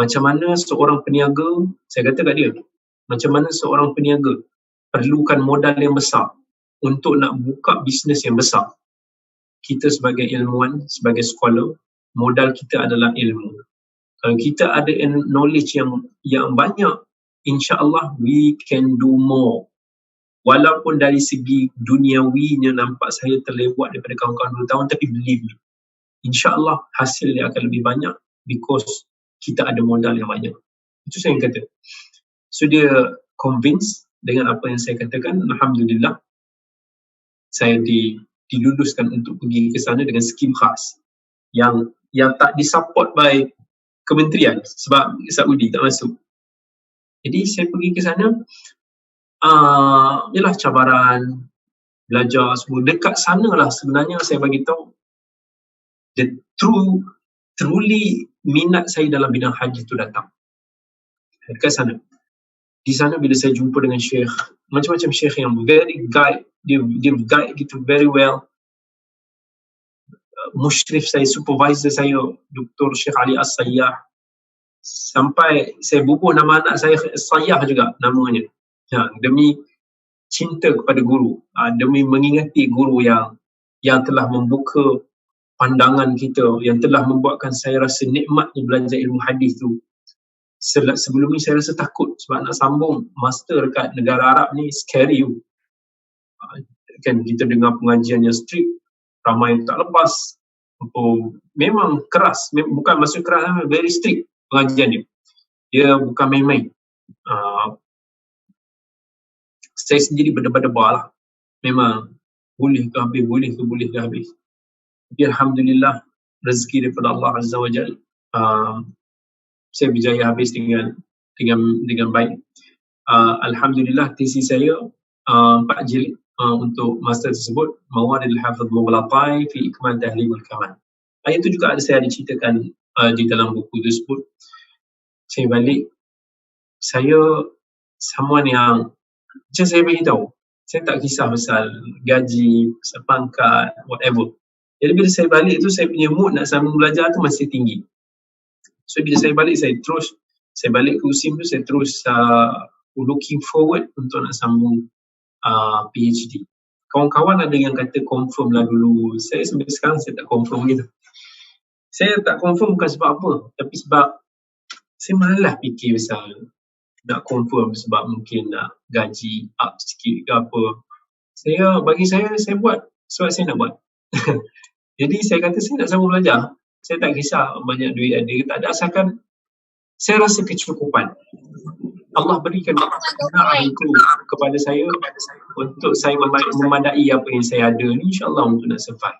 Macam mana seorang peniaga, saya kata kat dia, macam mana seorang peniaga perlukan modal yang besar untuk nak buka bisnes yang besar. Kita sebagai ilmuwan, sebagai scholar, modal kita adalah ilmu. Kalau kita ada knowledge yang banyak, insya-Allah we can do more. Walaupun dari segi duniawinya nampak saya terlewat daripada kawan-kawan 2 tahun, tapi believe me, insya-Allah hasil dia akan lebih banyak because kita ada modal yang banyak. Itu saya kata. So dia convince dengan apa yang saya katakan. Alhamdulillah, saya diluluskan untuk pergi ke sana dengan skim khas yang tak disupport by kementerian sebab Saudi tak masuk. Jadi saya pergi ke sana, ialah cabaran, belajar semua. Dekat sana lah sebenarnya saya bagi tahu the truly minat saya dalam bidang haji tu datang. Dekat sana. Di sana bila saya jumpa dengan syekh, macam-macam syekh yang very guide, dia guide gitu very well. Musyrif saya, supervisor saya, Dr. Syekh Ali As-Sayyah. Sampai saya bubuh nama anak saya Sayyah juga namanya. Demi cinta kepada guru, demi mengingati guru yang telah membuka pandangan kita, yang telah membuatkan saya rasa nikmatnya belajar ilmu hadis tu. Sebelum ni saya rasa takut sebab nak sambung master dekat negara Arab ni scary you. Kan kita dengar pengajian yang strict, ramai yang tak lepas. Memang keras, bukan maksud keras, very strict pengajian dia. Dia bukan main-main. Saya sendiri berdebar-debar lah. Memang boleh ke habis. Tapi Alhamdulillah, rezeki daripada Allah Azza wa Jal, saya berjaya habis dengan baik. Alhamdulillah, tesis saya 4 jilid untuk master tersebut, Mawadil Hafidh Mughlatai fi Ikmal Tahlil wal Kamal. Itu juga saya ada ceritakan di dalam buku tersebut. Saya balik, saya someone yang macam saya beritahu, saya tak kisah pasal gaji, pasal pangkat, whatever. Jadi bila saya balik tu, saya punya mood nak sambung belajar tu masih tinggi. So bila saya balik, saya balik ke Musim tu, saya terus looking forward untuk nak sambung PhD. Kawan-kawan ada yang kata confirm lah dulu. Saya sampai sekarang saya tak confirm gitu. Saya tak confirm bukan sebab apa, tapi sebab saya malas fikir pasal nak confirm sebab mungkin nak gaji up sikit ke apa. Bagi saya buat sebab saya nak buat. Jadi saya kata saya nak sambung belajar. Saya tak kisah banyak duit ada ke tak ada, asalkan saya rasa kecukupan. Allah berikan kebenaran itu kepada saya untuk saya memadai apa yang saya ada ni, insya-Allah untuk nak survive.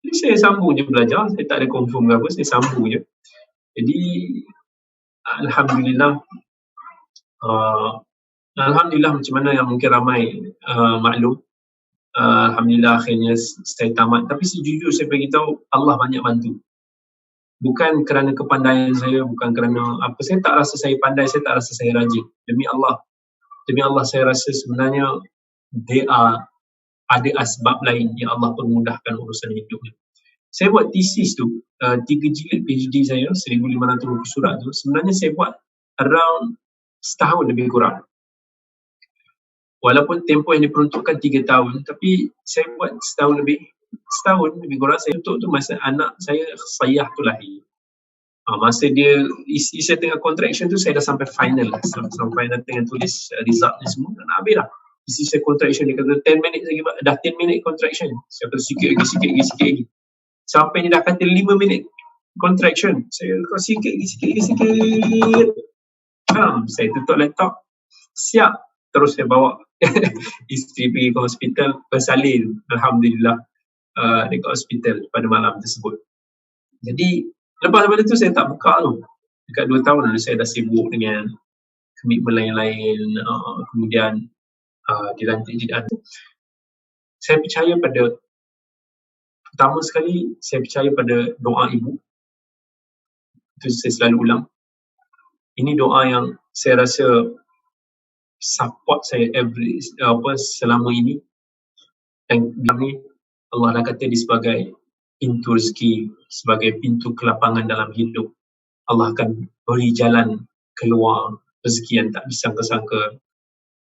Jadi saya sambung je belajar, saya tak ada confirm ke apa, saya sambung je. Jadi Alhamdulillah macam mana yang mungkin ramai maklum, Alhamdulillah akhirnya saya tamat. Tapi sejujurnya saya beritahu Allah banyak bantu. Bukan kerana kepandaian saya, bukan kerana apa, saya tak rasa saya pandai, saya tak rasa saya rajin. Demi Allah saya rasa sebenarnya ada asbab lain yang Allah permudahkan urusan hidupnya. Saya buat tesis tu, 3 jilid PhD saya, 1,500 buku surat tu, sebenarnya saya buat around setahun lebih kurang. Walaupun tempoh yang diperuntukkan 3 tahun, tapi saya buat setahun lebih kurang. Saya tutup tu masa anak saya Sayyah tu lahir. Masa dia isi saya tengah contraction tu, saya dah sampai final lah. Sampai dah tengah tulis result ni semua, nak habis dah. Isi saya contraction, dia kata 10 minit lagi, dah 10 minit contraction. Saya kata sikit lagi. Sampai dia dah kata 5 minit contraction, saya sikit. Saya tutup laptop, siap, terus saya bawa isteri pergi ke hospital, bersalin, alhamdulillah, dekat hospital pada malam tersebut. Jadi lepas daripada tu saya tak buka tu. Dekat 2 tahun lalu saya dah sibuk dengan komitmen lain-lain, kemudian dilantik jadi admin. Saya percaya pada, pertama sekali saya percaya pada doa ibu. Itu saya selalu ulang. Ini doa yang saya rasa support saya selama ini. Dan ni Allah dah kata dia sebagai pintu rezeki, sebagai pintu kelapangan dalam hidup. Allah akan beri jalan keluar rezeki yang tak disangka-sangka.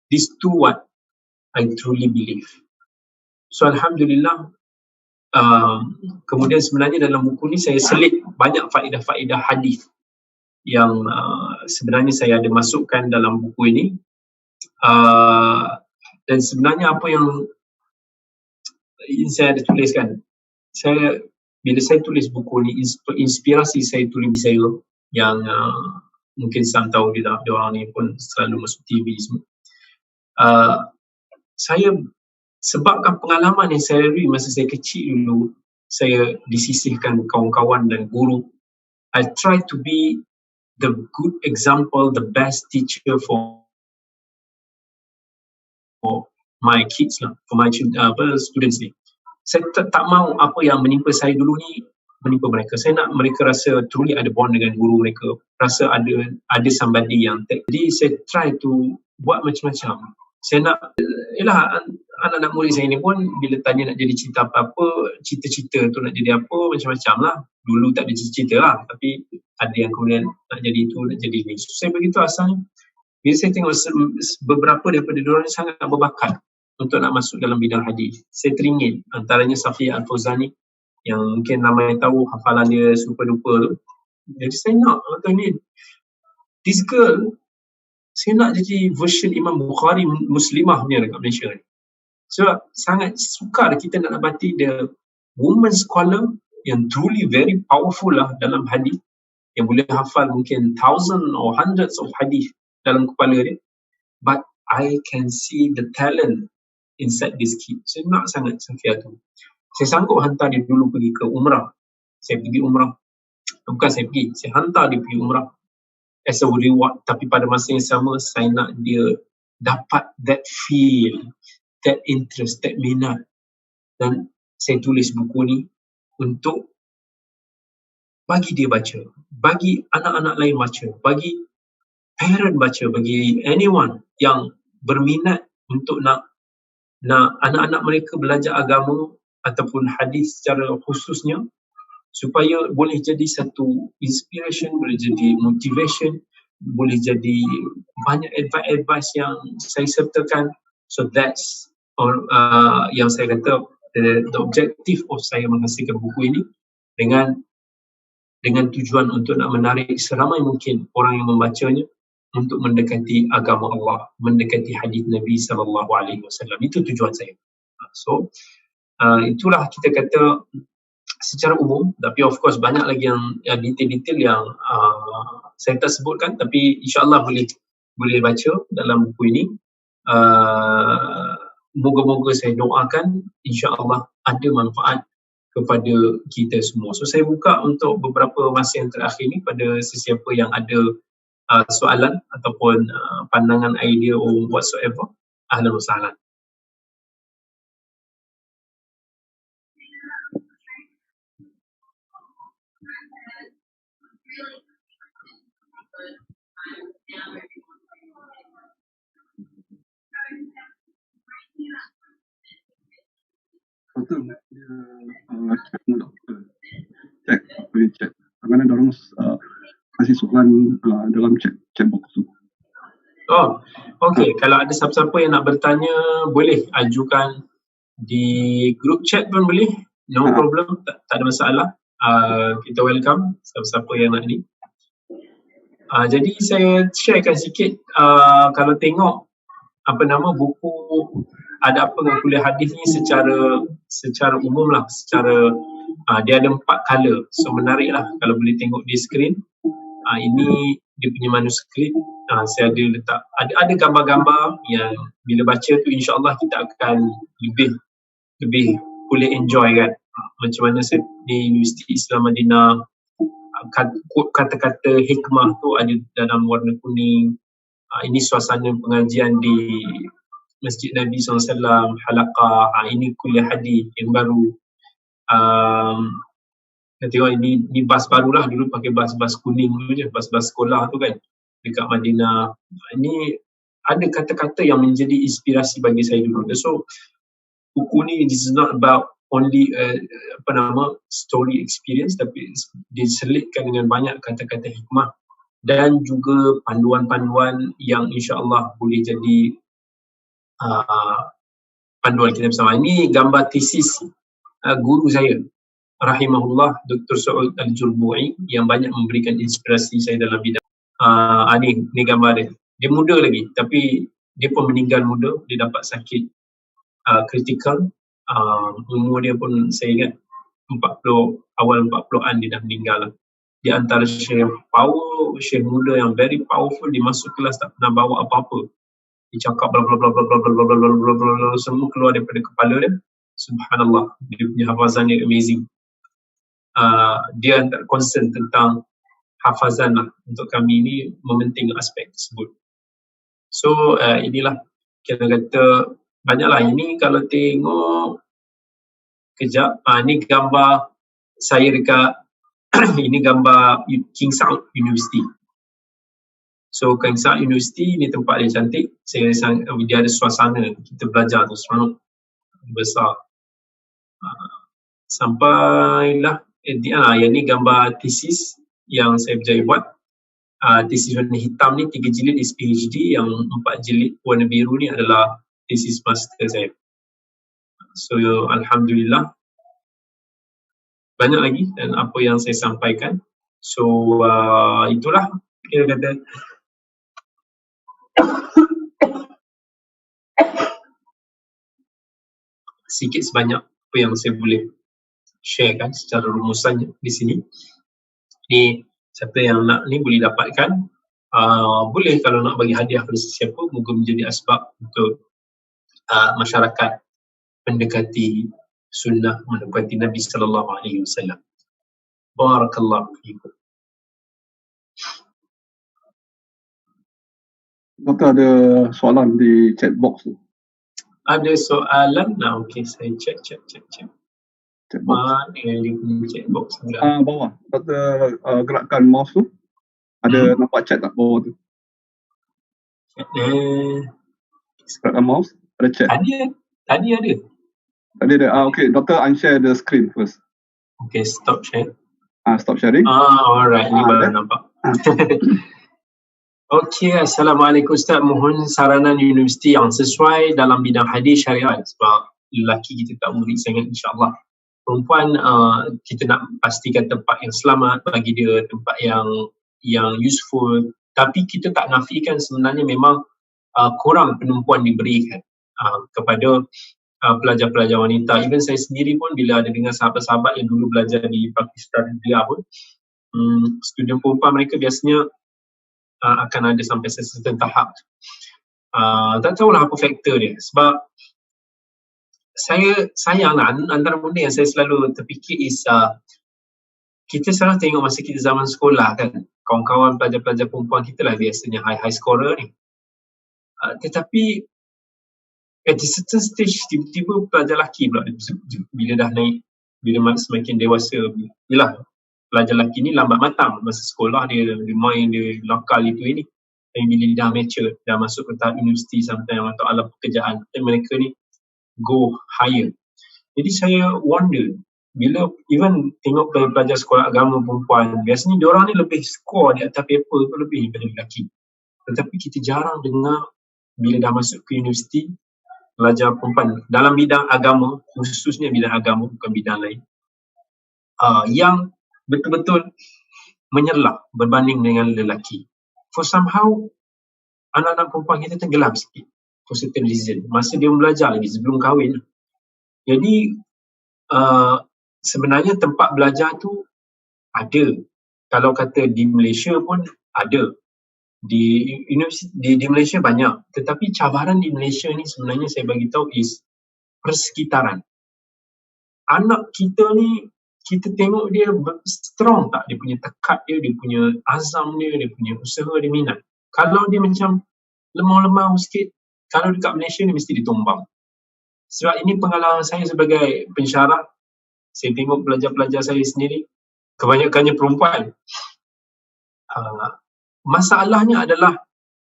These two what I truly believe. So alhamdulillah, kemudian sebenarnya dalam buku ni saya selit banyak faedah-faedah hadis yang sebenarnya saya ada masukkan dalam buku ini. Dan sebenarnya apa yang saya ada tuliskan, bila saya tulis buku ni, inspirasi saya tulis saya yang mungkin Sam tahu dia orang ni pun selalu masuk TV semua. Saya sebabkan pengalaman yang saya lalui masa saya kecil dulu, saya disisihkan kawan-kawan dan guru. I try to be the good example, the best teacher for my kids lah, for my students ni. Saya tak mahu apa yang menimpa saya dulu ni menimpa mereka. Saya nak mereka rasa truly ada bond dengan guru mereka, rasa ada somebody yang jadi saya try to buat macam-macam. Saya nak, anak-anak murid saya ni pun bila tanya nak jadi cita-cita tu nak jadi apa, macam-macam lah. Dulu tak ada cita-cita lah, tapi ada yang kemudian nak jadi itu, nak jadi ini. So, saya begitu asalnya. Bila saya tengok beberapa daripada diorang sangat berbakat untuk nak masuk dalam bidang hadis, saya teringin, antaranya Safiyah Al-Fauzani yang mungkin ramai tahu, hafalan dia super-duper tu. Jadi saya nak ni, this girl, saya nak jadi version Imam Bukhari Muslimah punya dekat Malaysia ni. So sangat sukar kita nak dapati the woman scholar yang truly very powerful lah dalam hadis, yang boleh hafal mungkin thousands or hundreds of hadis dalam kepala dia. But I can see the talent inside this kid. Saya nak sangat Safiyah tu. Saya sanggup hantar dia dulu pergi ke umrah. Saya pergi umrah. Bukan saya pergi, saya hantar dia pergi umrah as a reward. Tapi pada masa yang sama, saya nak dia dapat that feel, that interest, that minat. Dan saya tulis buku ni untuk bagi dia baca, bagi anak-anak lain baca, bagi parent baca, bagi anyone yang berminat untuk nak anak-anak mereka belajar agama ataupun hadis secara khususnya, supaya boleh jadi satu inspiration, boleh jadi motivation, boleh jadi banyak advice yang saya sertakan. So that's yang saya kata the objective of saya menghasilkan buku ini, dengan tujuan untuk nak menarik seramai mungkin orang yang membacanya untuk mendekati agama Allah, mendekati hadis Nabi SAW. Itu tujuan saya. So itulah kita kata secara umum, tapi of course banyak lagi yang detail-detail yang saya tak sebutkan, tapi insyaAllah boleh baca dalam buku ini. Moga-moga saya doakan insyaAllah ada manfaat kepada kita semua. So saya buka untuk beberapa masa yang terakhir ni pada sesiapa yang ada soalan ataupun pandangan, idea or whatsoever. Ahlan wa sahlan. Betul, dia cek. Karena dorong kasih soalan dalam chat box tu. Oh, okey. Kalau ada siapa-siapa yang nak bertanya, boleh ajukan di group chat pun boleh. No problem, tak ada masalah. Kita welcome siapa-siapa yang nak ni. Jadi saya sharekan sikit, kalau tengok buku ada apa dengan kuliah hadis ni secara umum lah, secara Dia ada 4 color, so menarik lah kalau boleh tengok di skrin. Ini dia punya manuskrip. Saya ada letak, ada gambar-gambar yang bila baca tu insyaAllah kita akan lebih boleh enjoy kan, macam mana di Universiti Islam Madinah, kata-kata hikmah tu ada dalam warna kuning. Ini suasana pengajian di Masjid Nabi SAW, halaqah. Ini kuliah hadis yang baru. Kita tengok ini bas barulah, dulu pakai bas kuning dulu je, bas sekolah tu kan dekat Madinah. Ini ada kata-kata yang menjadi inspirasi bagi saya dulu. So buku ni, this is not about only story experience, tapi diselitkan dengan banyak kata-kata hikmah dan juga panduan-panduan yang insya-Allah boleh jadi panduan kita bersama. Ini gambar tesis guru saya rahimahullah, Dr. Saud Al-Jurbu'i, yang banyak memberikan inspirasi saya dalam bidang. Ni gambar dia. Dia muda lagi, tapi dia pun meninggal muda. Dia dapat sakit kritikal. Umur dia pun saya ingat awal 40-an dia dah meninggal lah. Di antara syekh muda yang very powerful. Dia masuk kelas tak pernah bawa apa-apa. Dia cakap bla bla bla bla bla bla bla bla bla bla bla, semua keluar daripada kepala dia. Subhanallah, dia punya hafazan dia amazing. Dia concern tentang hafazan lah. Untuk kami ni mementing aspek tersebut. So inilah kita kata banyaklah. Ini kalau tengok kejap, ni gambar saya dekat ini gambar King Saud University. So King Saud University ni tempat dia cantik. Dia ada suasana kita belajar tu seronok besar. Sampailah yang ni gambar tesis yang saya berjaya buat. Tesis warna hitam ni 3 jilid is PhD, yang 4 jilid warna biru ni adalah tesis master saya. So alhamdulillah banyak lagi dan apa yang saya sampaikan. So itulah kira kata sikit sebanyak apa yang saya boleh sharekan secara rumusannya di sini. Ni siapa yang nak ni boleh dapatkan. Boleh kalau nak bagi hadiah kepada sesiapa, moga menjadi asbab untuk masyarakat mendekati sunnah, mendekati Nabi sallallahu alaihi wasallam. Barakallahu fiikum. Doktor, ada soalan di chat box tu. Ada soalan? Okey, saya check. Chat box. Mana yang dia punya chat box? Bawah. Doktor gerakkan mouse tu. Ada nampak chat tak bawah tu? Gerakkan mouse, ada chat. Tadi ada. Okay, Doktor unshare the screen first. Okay, stop share. Stop sharing. Alright, ni baru nampak. Okay, Assalamualaikum Ustaz. Mohon saranan universiti yang sesuai dalam bidang hadis syariat, sebab lelaki kita tak murid sangat insyaAllah. Perempuan kita nak pastikan tempat yang selamat bagi dia, tempat yang useful. Tapi kita tak nafikan sebenarnya memang kurang penumpuan diberikan kepada pelajar-pelajar wanita. Even saya sendiri pun bila ada dengan sahabat-sahabat yang dulu belajar di Pakistan dia pun, student perempuan mereka biasanya akan ada sampai certain tahap. Tak tahulah apa faktor dia. Sebab saya sayanglah, antara benda yang saya selalu terfikir is kita selalu tengok masa kita zaman sekolah kan, kawan-kawan pelajar-pelajar perempuan kita lah biasanya high scorer ni. Tetapi at a certain stage, tiba-tiba pelajar lelaki pula bila dah naik, bila semakin dewasa, yelah pelajar lelaki ni lambat matang masa sekolah, dia main, dia lokal itu ini. Tapi bila dah mature, dah masuk ke tahap universiti sampai atau alam pekerjaan, dan mereka ni go higher. Jadi saya wonder, bila even tengok pelajar sekolah agama perempuan, biasanya diorang ni lebih score di atas paper tu lebih daripada lelaki. Tetapi kita jarang dengar bila dah masuk ke universiti, pelajar perempuan dalam bidang agama, khususnya bidang agama, bukan bidang lain, yang betul-betul menyerlah berbanding dengan lelaki. For somehow, anak-anak perempuan kita tenggelam sikit for certain reason. Masa dia belajar lagi sebelum kahwin. Jadi, sebenarnya tempat belajar tu ada. Kalau kata di Malaysia pun ada. Di Malaysia banyak. Tetapi cabaran di Malaysia ni sebenarnya saya bagi tahu is persekitaran. Anak kita ni, kita tengok dia strong tak? Dia punya tekad dia punya azam dia punya usaha, dia minat. Kalau dia macam lemah-lemah sikit, kalau dekat Malaysia ni mesti ditumbang. Sebab ini pengalaman saya sebagai pensyarah. Saya tengok pelajar-pelajar saya sendiri, kebanyakannya perempuan. Masalahnya adalah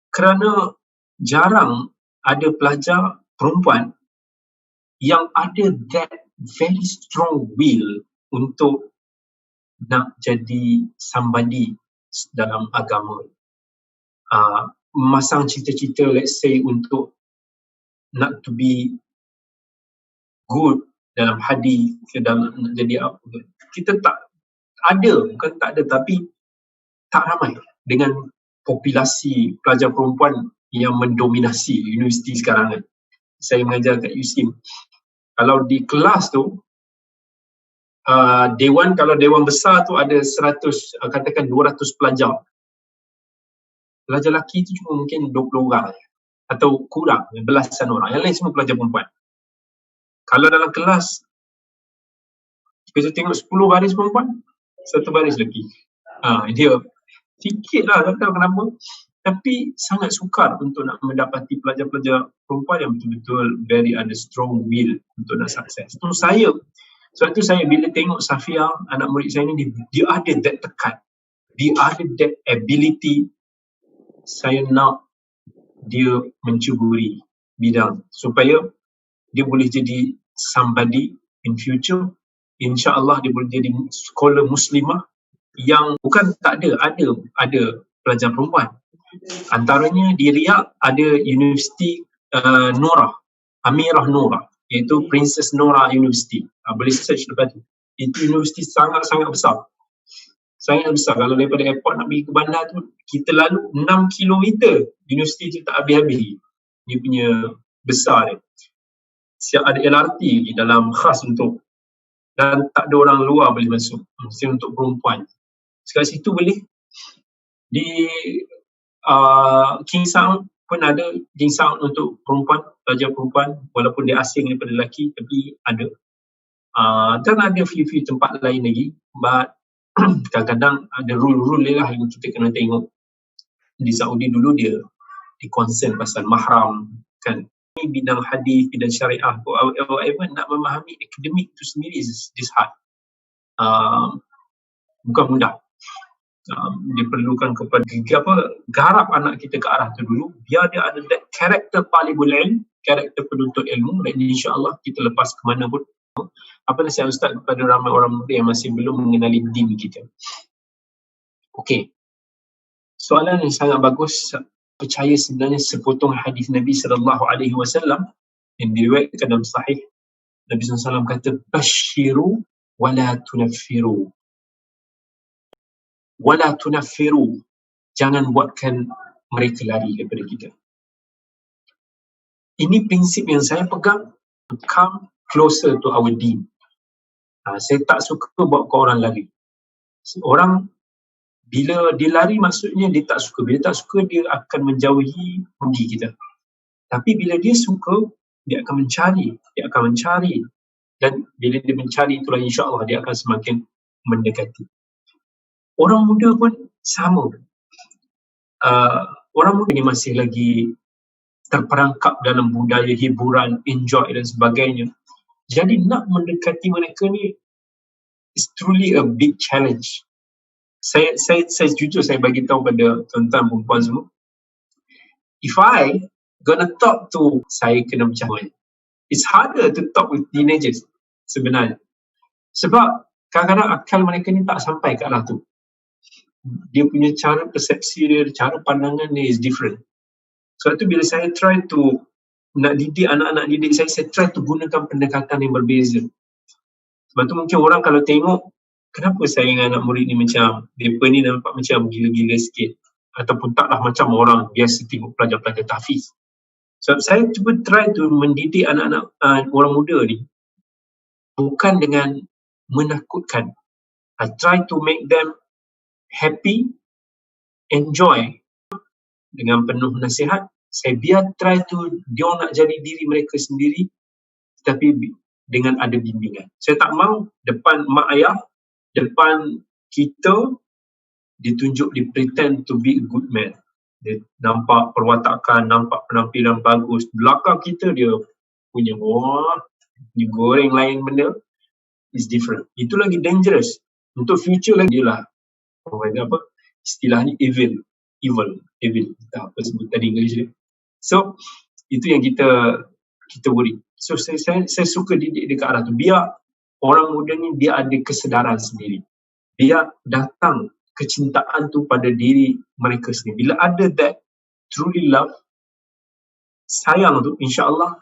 kerana jarang ada pelajar perempuan yang ada that very strong will untuk nak jadi somebody dalam agama. Memasang cita-cita, let's say, untuk nak to be good dalam hadis, dalam nak jadi apa. Kita tak ada, bukan tak ada, tapi tak ramai dengan populasi pelajar perempuan yang mendominasi universiti sekarang kan. Saya mengajar kat Musim. Kalau di kelas tu, kalau dewan besar tu ada 100, katakan 200 pelajar. Pelajar lelaki tu cuma mungkin 20 orang atau kurang, belasan orang. Yang lain semua pelajar perempuan. Kalau dalam kelas, kita tengok 10 baris perempuan, 1 baris lelaki. Dia sikit lah, tak tahu kenapa. Tapi sangat sukar untuk nak mendapati pelajar-pelajar perempuan yang betul-betul very ada strong will untuk nak sukses. Sebab tu saya bila tengok Safia, anak murid saya ni, dia ada that tekad. Dia ada that ability. Saya nak dia mencuburi bidang supaya dia boleh jadi somebody in future. InsyaAllah dia boleh jadi scholar muslimah yang bukan tak ada pelajar perempuan. Antaranya di Riyadh ada Universiti Nora, Amirah Nora, iaitu Princess Nora University. Boleh search lepas tu. Itu universiti sangat-sangat besar. Sangat besar. Kalau daripada airport nak pergi ke bandar tu, kita lalu 6 kilometer. Universiti tu tak habis-habis. Dia punya besar dia. Siap ada LRT lagi dalam khas untuk, dan tak ada orang luar boleh masuk. Mesti untuk perempuan. Sekat situ boleh. Di King Sound pun ada King Sound untuk perempuan, pelajar perempuan, walaupun dia asing daripada lelaki, tapi ada. Dan ada few tempat lain lagi, but kadang-kadang ada rule lah yang kita kena tengok. Di Saudi dulu dia concern pasal mahram kan. Ini bidang hadis, bidang syariah, whatever, nak memahami akademik itu sendiri is hard. Bukan mudah. Diperlukan kepada garap anak kita ke arah tu dulu, biar dia ada that karakter talibul ilm, karakter penuntut ilmu, dan insyaAllah kita lepas ke mana pun. Apa nasihat Ustaz kepada ramai orang muda yang masih belum mengenali din kita? Okey, soalan yang sangat bagus. Percaya sebenarnya sepotong hadis Nabi SAW yang diriwayatkan dalam sahih, Nabi SAW kata, basyiru wala tunaffiru. Wala tunaffiru, jangan buatkan mereka lari daripada kita. Ini prinsip yang saya pegang, to come closer to our deen. Saya tak suka buat orang lari. Orang bila dia lari, maksudnya dia tak suka. Bila tak suka, dia akan menjauhi pergi kita. Tapi bila dia suka, dia akan mencari. Dan bila dia mencari, itulah insyaAllah dia akan semakin mendekati. Orang muda pun sama. Orang muda ni masih lagi terperangkap dalam budaya hiburan, enjoy dan sebagainya. Jadi nak mendekati mereka ni is truly a big challenge. Saya jujur, saya bagi tahu pada tuan-tuan perempuan semua, if I gonna talk to, saya kena bercakap. It's harder to talk with teenagers sebenarnya. Sebab kadang-kadang akal mereka ni tak sampai ke arah tu. Dia punya cara persepsi dia, cara pandangan dia is different. Sebab tu bila saya try to nak didik anak-anak didik saya try to gunakan pendekatan yang berbeza. Sebab tu mungkin orang kalau tengok, kenapa saya dengan anak murid ni macam, mereka ni nampak macam gila-gila sikit. Ataupun taklah macam orang biasa tengok pelajar-pelajar tahfiz. Sebab saya cuba try to mendidik anak-anak orang muda ni bukan dengan menakutkan. I try to make them happy, enjoy dengan penuh nasihat. Saya biar try to dia nak jadi diri mereka sendiri, tapi dengan ada bimbingan. Saya tak mau depan mak ayah, depan kita ditunjuk, di pretend to be a good man. Dia nampak perwatakan, nampak penampilan bagus. Belakang kita dia punya, wah, dia goreng lain benda, is different. Itu lagi dangerous. Untuk future lagi dia lah, apa, istilahnya evil. Kita apa sebut tadi English dia. So, itu yang kita worry. So, saya suka didik dia ke arah tu. Biar orang muda ni dia ada kesedaran sendiri. Biar datang kecintaan tu pada diri mereka sendiri. Bila ada that truly love, sayang tu, insya-Allah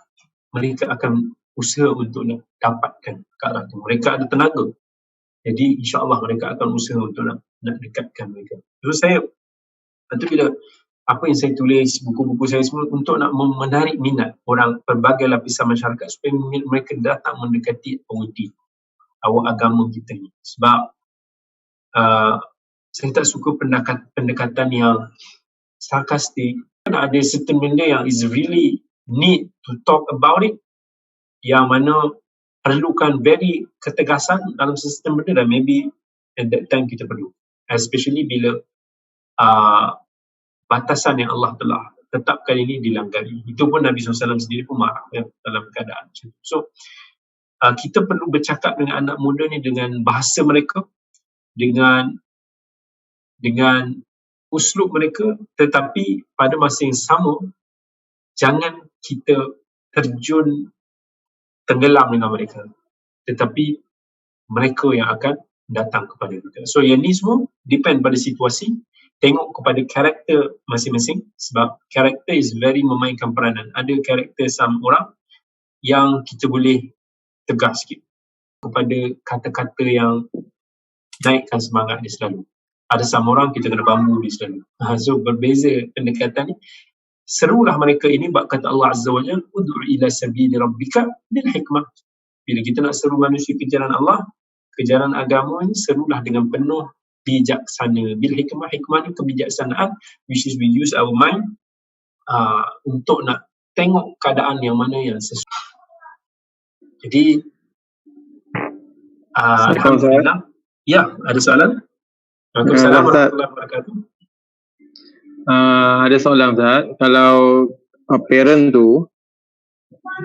mereka akan usaha untuk nak dapatkan ke arah tu. Mereka ada tenaga. Jadi insya-Allah mereka akan usaha untuk nak dekatkan mereka. Terus saya, nanti bila apa yang saya tulis, buku-buku saya semua untuk nak menarik minat orang pelbagai lapisan masyarakat supaya mereka datang mendekati awak agama kita ni. Sebab saya tak suka pendekatan yang sarkastik. Ada certain benda yang is really need to talk about it, yang mana perlukan very ketegasan dalam sistem benda, dan maybe at that time kita perlu, especially bila batasan yang Allah telah tetapkan ini dilanggari. Itu pun Nabi SAW sendiri pun marah ya, dalam keadaan macam tu. So kita perlu bercakap dengan anak muda ni dengan bahasa mereka, dengan uslub mereka, tetapi pada masa yang sama jangan kita terjun tenggelam dengan mereka, tetapi mereka yang akan datang kepada kita. So yang ni semua depend pada situasi, tengok kepada karakter masing-masing, sebab karakter is very memainkan peranan. Ada karakter some orang yang kita boleh tegas sikit kepada kata-kata yang naikkan semangat dia selalu. Ada some orang kita kena bambu dia selalu. So berbeza pendekatan ni. Serulah mereka ini, bab kata Allah Azza wa Jalla, ud'u ila sabili rabbika bil hikmah. Bila kita nak seru manusia ke jalan Allah, ke jalan agama ni, serulah dengan penuh bijaksana. Bil hikmah, hikmah ni kebijaksanaan, which is we use our mind untuk nak tengok keadaan yang mana yang sesuai. Jadi alhamdulillah. Ya, ada soalan? Waalaikumsalam warahmatullahi wabarakatuh. Ada soalan Ustaz, kalau parent tu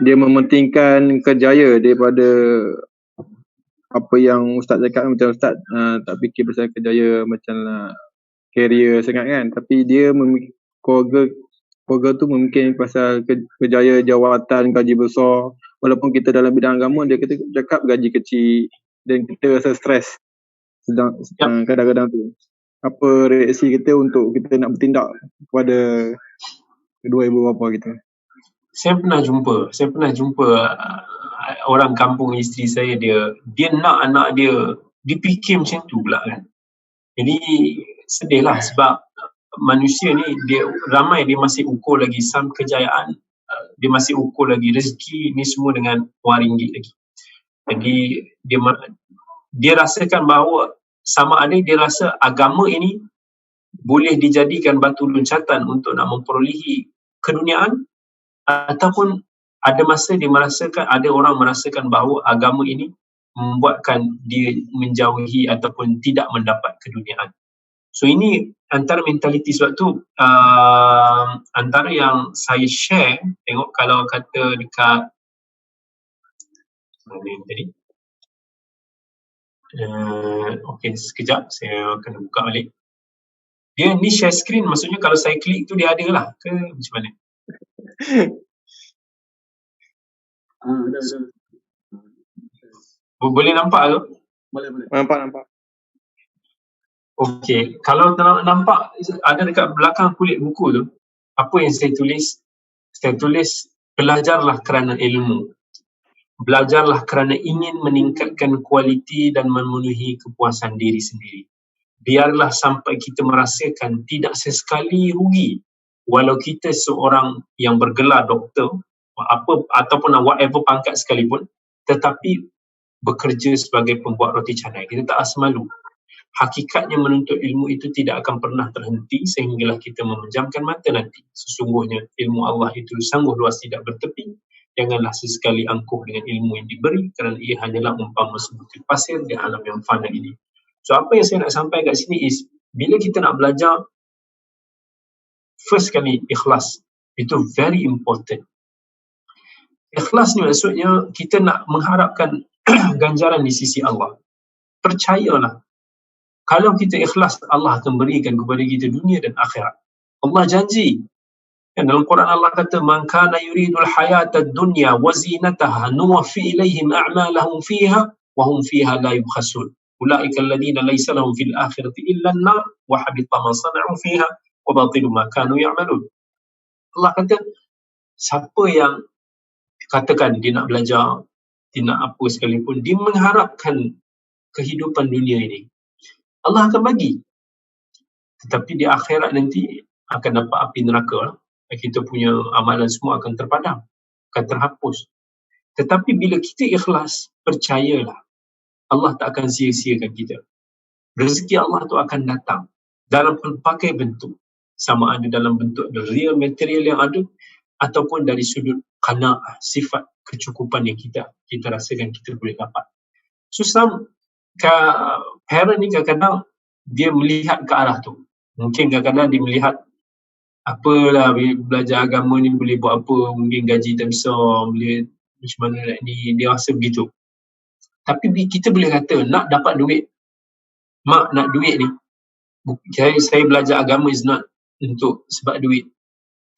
dia mementingkan kerjaya daripada apa yang Ustaz cakap, macam Ustaz tak fikir pasal kerjaya macam career sangat kan, tapi dia keluarga tu mungkin pasal kerjaya jawatan, gaji besar, walaupun kita dalam bidang agama dia cakap gaji kecil dan kita rasa stres kadang-kadang tu. Apa reaksi kita untuk kita nak bertindak kepada kedua ibu bapa kita? Saya pernah jumpa orang kampung, isteri saya, dia nak anak dia dipikir macam tu pula kan. Jadi sedih lah, sebab manusia ni ramai dia masih ukur lagi some kejayaan, dia masih ukur lagi rezeki ni semua dengan wang ringgit lagi. Jadi dia rasakan bahawa sama ada dia rasa agama ini boleh dijadikan batu loncatan untuk nak memperolehi keduniaan, ataupun ada masa dia merasakan, ada orang merasakan bahawa agama ini membuatkan dia menjauhi ataupun tidak mendapat keduniaan. So ini antara mentaliti. Sebab tu antara yang saya share, tengok kalau kata dekat mana yang tadi, okey, sekejap saya kena buka balik. Dia ni share screen, maksudnya kalau saya klik tu dia ada lah ke macam mana? Ada. Boleh nampak ke? Boleh. Nampak. Okey, kalau nampak ada dekat belakang kulit buku tu, apa yang saya tulis? Saya tulis, belajarlah kerana ilmu. Belajarlah kerana ingin meningkatkan kualiti dan memenuhi kepuasan diri sendiri. Biarlah sampai kita merasakan tidak sesekali rugi, walau kita seorang yang bergelar doktor, apa ataupun whatever pangkat sekalipun, tetapi bekerja sebagai pembuat roti canai. Kita tak rasa malu. Hakikatnya menuntut ilmu itu tidak akan pernah terhenti sehinggalah kita memejamkan mata nanti. Sesungguhnya ilmu Allah itu sanggup luas tidak bertepi. Janganlah sesekali angkuh dengan ilmu yang diberi kerana ia hanyalah umpama sebutir pasir di alam yang fana ini. So apa yang saya nak sampaikan kat sini is, bila kita nak belajar, first kali ikhlas. Itu very important. Ikhlas ni maksudnya kita nak mengharapkan ganjaran di sisi Allah. Percayalah, kalau kita ikhlas, Allah akan berikan kepada kita dunia dan akhirat. Allah janji. Dan dalam Quran Allah kata, "Man kana yuridul hayatad dunya wa zinataha nuwaffi ilaihim a'malahum fiha wa hum fiha la yubkhasun. Ulaika alladhina laysa lahum fil akhirati illa an-nar wa habita ma sana'u fiha wa batilu ma kanu ya'malun." Allah kata, siapa yang katakan dia nak belajar, dia nak apa sekalipun, dia mengharapkan kehidupan dunia ini, Allah akan bagi. Tetapi di akhirat nanti akan dapat api neraka. Kita punya amalan semua akan terpadam, akan terhapus. Tetapi bila kita ikhlas, percayalah, Allah tak akan sia-siakan kita. Rezeki Allah tu akan datang dalam pelbagai bentuk. Sama ada dalam bentuk real material yang ada, ataupun dari sudut qanaah, sifat kecukupan yang kita rasakan kita boleh dapat. So some parent ni kadang-kadang dia melihat ke arah tu. Mungkin kadang-kadang dia melihat, apalah belajar agama ni boleh buat apa, mungkin gaji tak besar, boleh macam mana nak ni, dia rasa begitu. Tapi kita boleh kata, nak dapat duit, mak nak duit ni, saya belajar agama is not untuk sebab duit.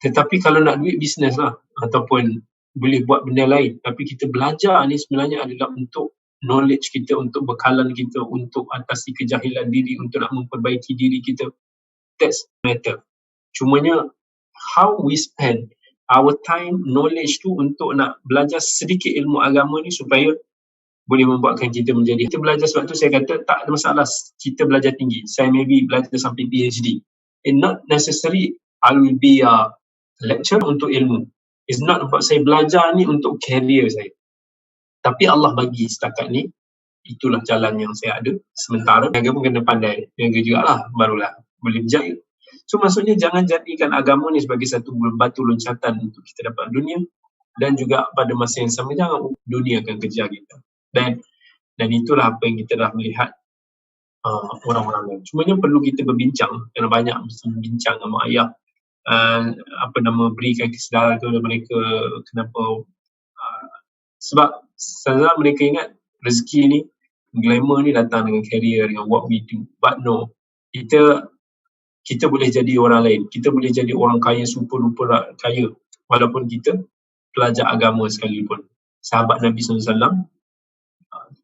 Tetapi kalau nak duit, bisnes lah, ataupun boleh buat benda lain. Tapi kita belajar ni sebenarnya adalah untuk knowledge kita, untuk bekalan kita, untuk atasi kejahilan diri, untuk nak memperbaiki diri kita. That's matter. Cumanya how we spend our time, knowledge tu untuk nak belajar sedikit ilmu agama ni supaya boleh membuatkan kita menjadi. Kita belajar, sebab tu saya kata tak ada masalah kita belajar tinggi. Saya maybe belajar sampai PhD. And not necessary I will be a lecturer untuk ilmu. It's not about saya belajar ni untuk career saya. Tapi Allah bagi setakat ni, itulah jalan yang saya ada. Sementara niaga pun kena pandai. Niaga juga lah, barulah boleh berjaya. So maksudnya jangan jadikan agama ni sebagai satu batu loncatan untuk kita dapat dunia, dan juga pada masa yang sama jangan dunia akan kejar kita. Dan itulah apa yang kita dah melihat orang-orang lain. Cumanya perlu kita berbincang, kerana banyak mesti berbincang sama ayah, berikan kesedaran kepada mereka kenapa, sebab sebenarnya mereka ingat rezeki ni, glamour ni datang dengan career, dengan what we do. But no, kita boleh jadi orang lain. Kita boleh jadi orang kaya, super duper kaya, walaupun kita pelajar agama sekalipun. Sahabat Nabi SAW,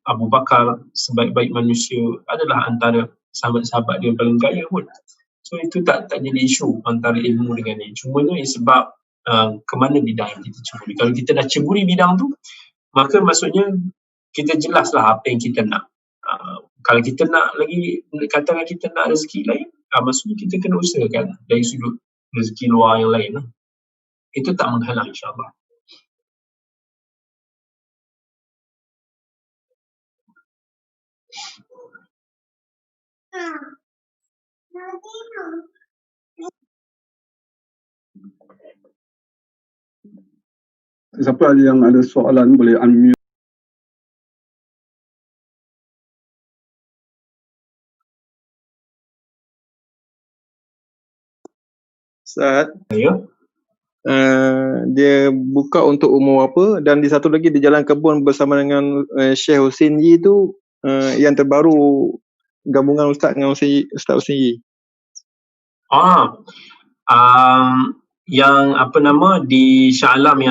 Abu Bakar, sebaik-baik manusia, adalah antara sahabat-sahabat dia yang paling kaya pun. So itu tak jadi isu antara ilmu dengan ni. Cumanya sebab kemana bidang yang kita ceburi. Kalau kita dah ceburi bidang tu, maka maksudnya kita jelaslah apa yang kita nak. Kalau kita nak lagi, katakan kita nak rezeki lain, maksudnya kita kena usahakan dari sudut rezeki luar yang lain. Itu tak menghalang, insyaAllah. Siapa yang ada soalan boleh unmute. Ustaz, Ya. Dia buka untuk umur apa, dan di satu lagi di Jalan Kebun bersama dengan Syekh Husin Yi tu, yang terbaru gabungan Ustaz dengan Ustaz Husin Yi. Yang di Shah Alam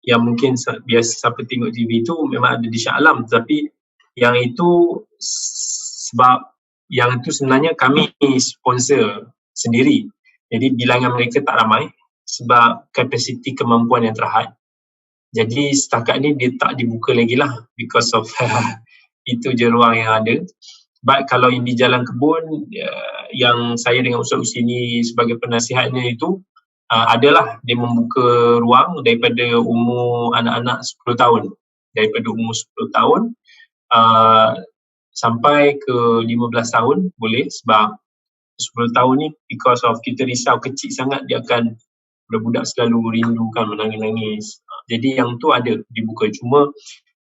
yang mungkin biasa siapa tengok TV tu memang ada di Shah Alam, tapi yang itu sebab yang itu sebenarnya kami sponsor sendiri. Jadi bilangan mereka tak ramai sebab kapasiti kemampuan yang terhad. Jadi setakat ni dia tak dibuka lagi lah because of itu je ruang yang ada. But kalau di Jalan Kebun yang saya dengan Ustaz Usini sebagai penasihatnya itu adalah dia membuka ruang daripada umur anak-anak 10 tahun. Daripada umur 10 tahun sampai ke 15 tahun boleh, sebab 10 tahun ni because of kita risau kecil sangat dia akan budak-budak selalu rindukan menangis-nangis. Jadi yang tu ada dibuka, cuma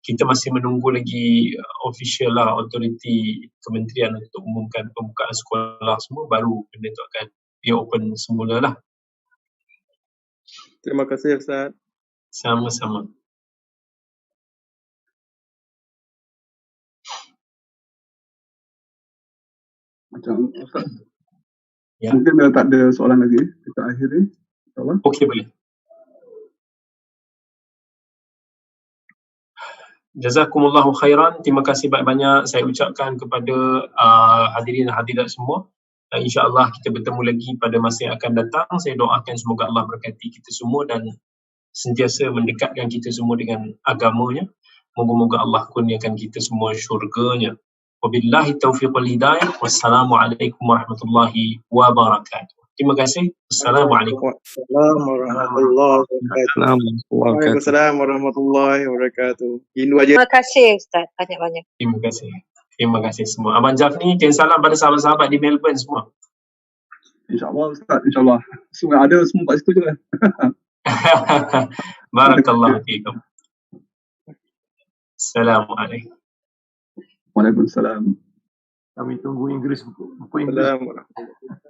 kita masih menunggu lagi official lah, authority kementerian untuk umumkan pembukaan sekolah semua, baru benda tu akan dia open semula lah. Terima kasih Ustaz. Sama-sama. Macam Ustaz, Ya. mungkin dah tak ada soalan lagi kita akhiri. InsyaAllah. Okey, boleh. Jazakumullahu khairan. Terima kasih banyak-banyak saya ucapkan kepada hadirin dan hadirat semua. InsyaAllah kita bertemu lagi pada masa yang akan datang. Saya doakan semoga Allah berkati kita semua dan sentiasa mendekatkan kita semua dengan agamanya. Moga-moga Allah kurniakan kita semua syurganya. Wabillahi taufiq wal hidayah. Wassalamualaikum warahmatullahi wabarakatuh. Terima kasih. Assalamualaikum. Waalaikumsalam warahmatullahi wabarakatuh. Hindu aja. Terima kasih Ustaz, banyak-banyak. Terima kasih. Terima kasih semua. Abang Jafni, kirim salam pada sahabat-sahabat di Melbourne semua. InsyaAllah Ustaz, insyaAllah. Semua ada semua kat situ je lah. Barakallahu fiikum. Assalamualaikum. Waalaikumsalam. Kami tunggu Inggeris buku Inggeris. Assalamualaikum.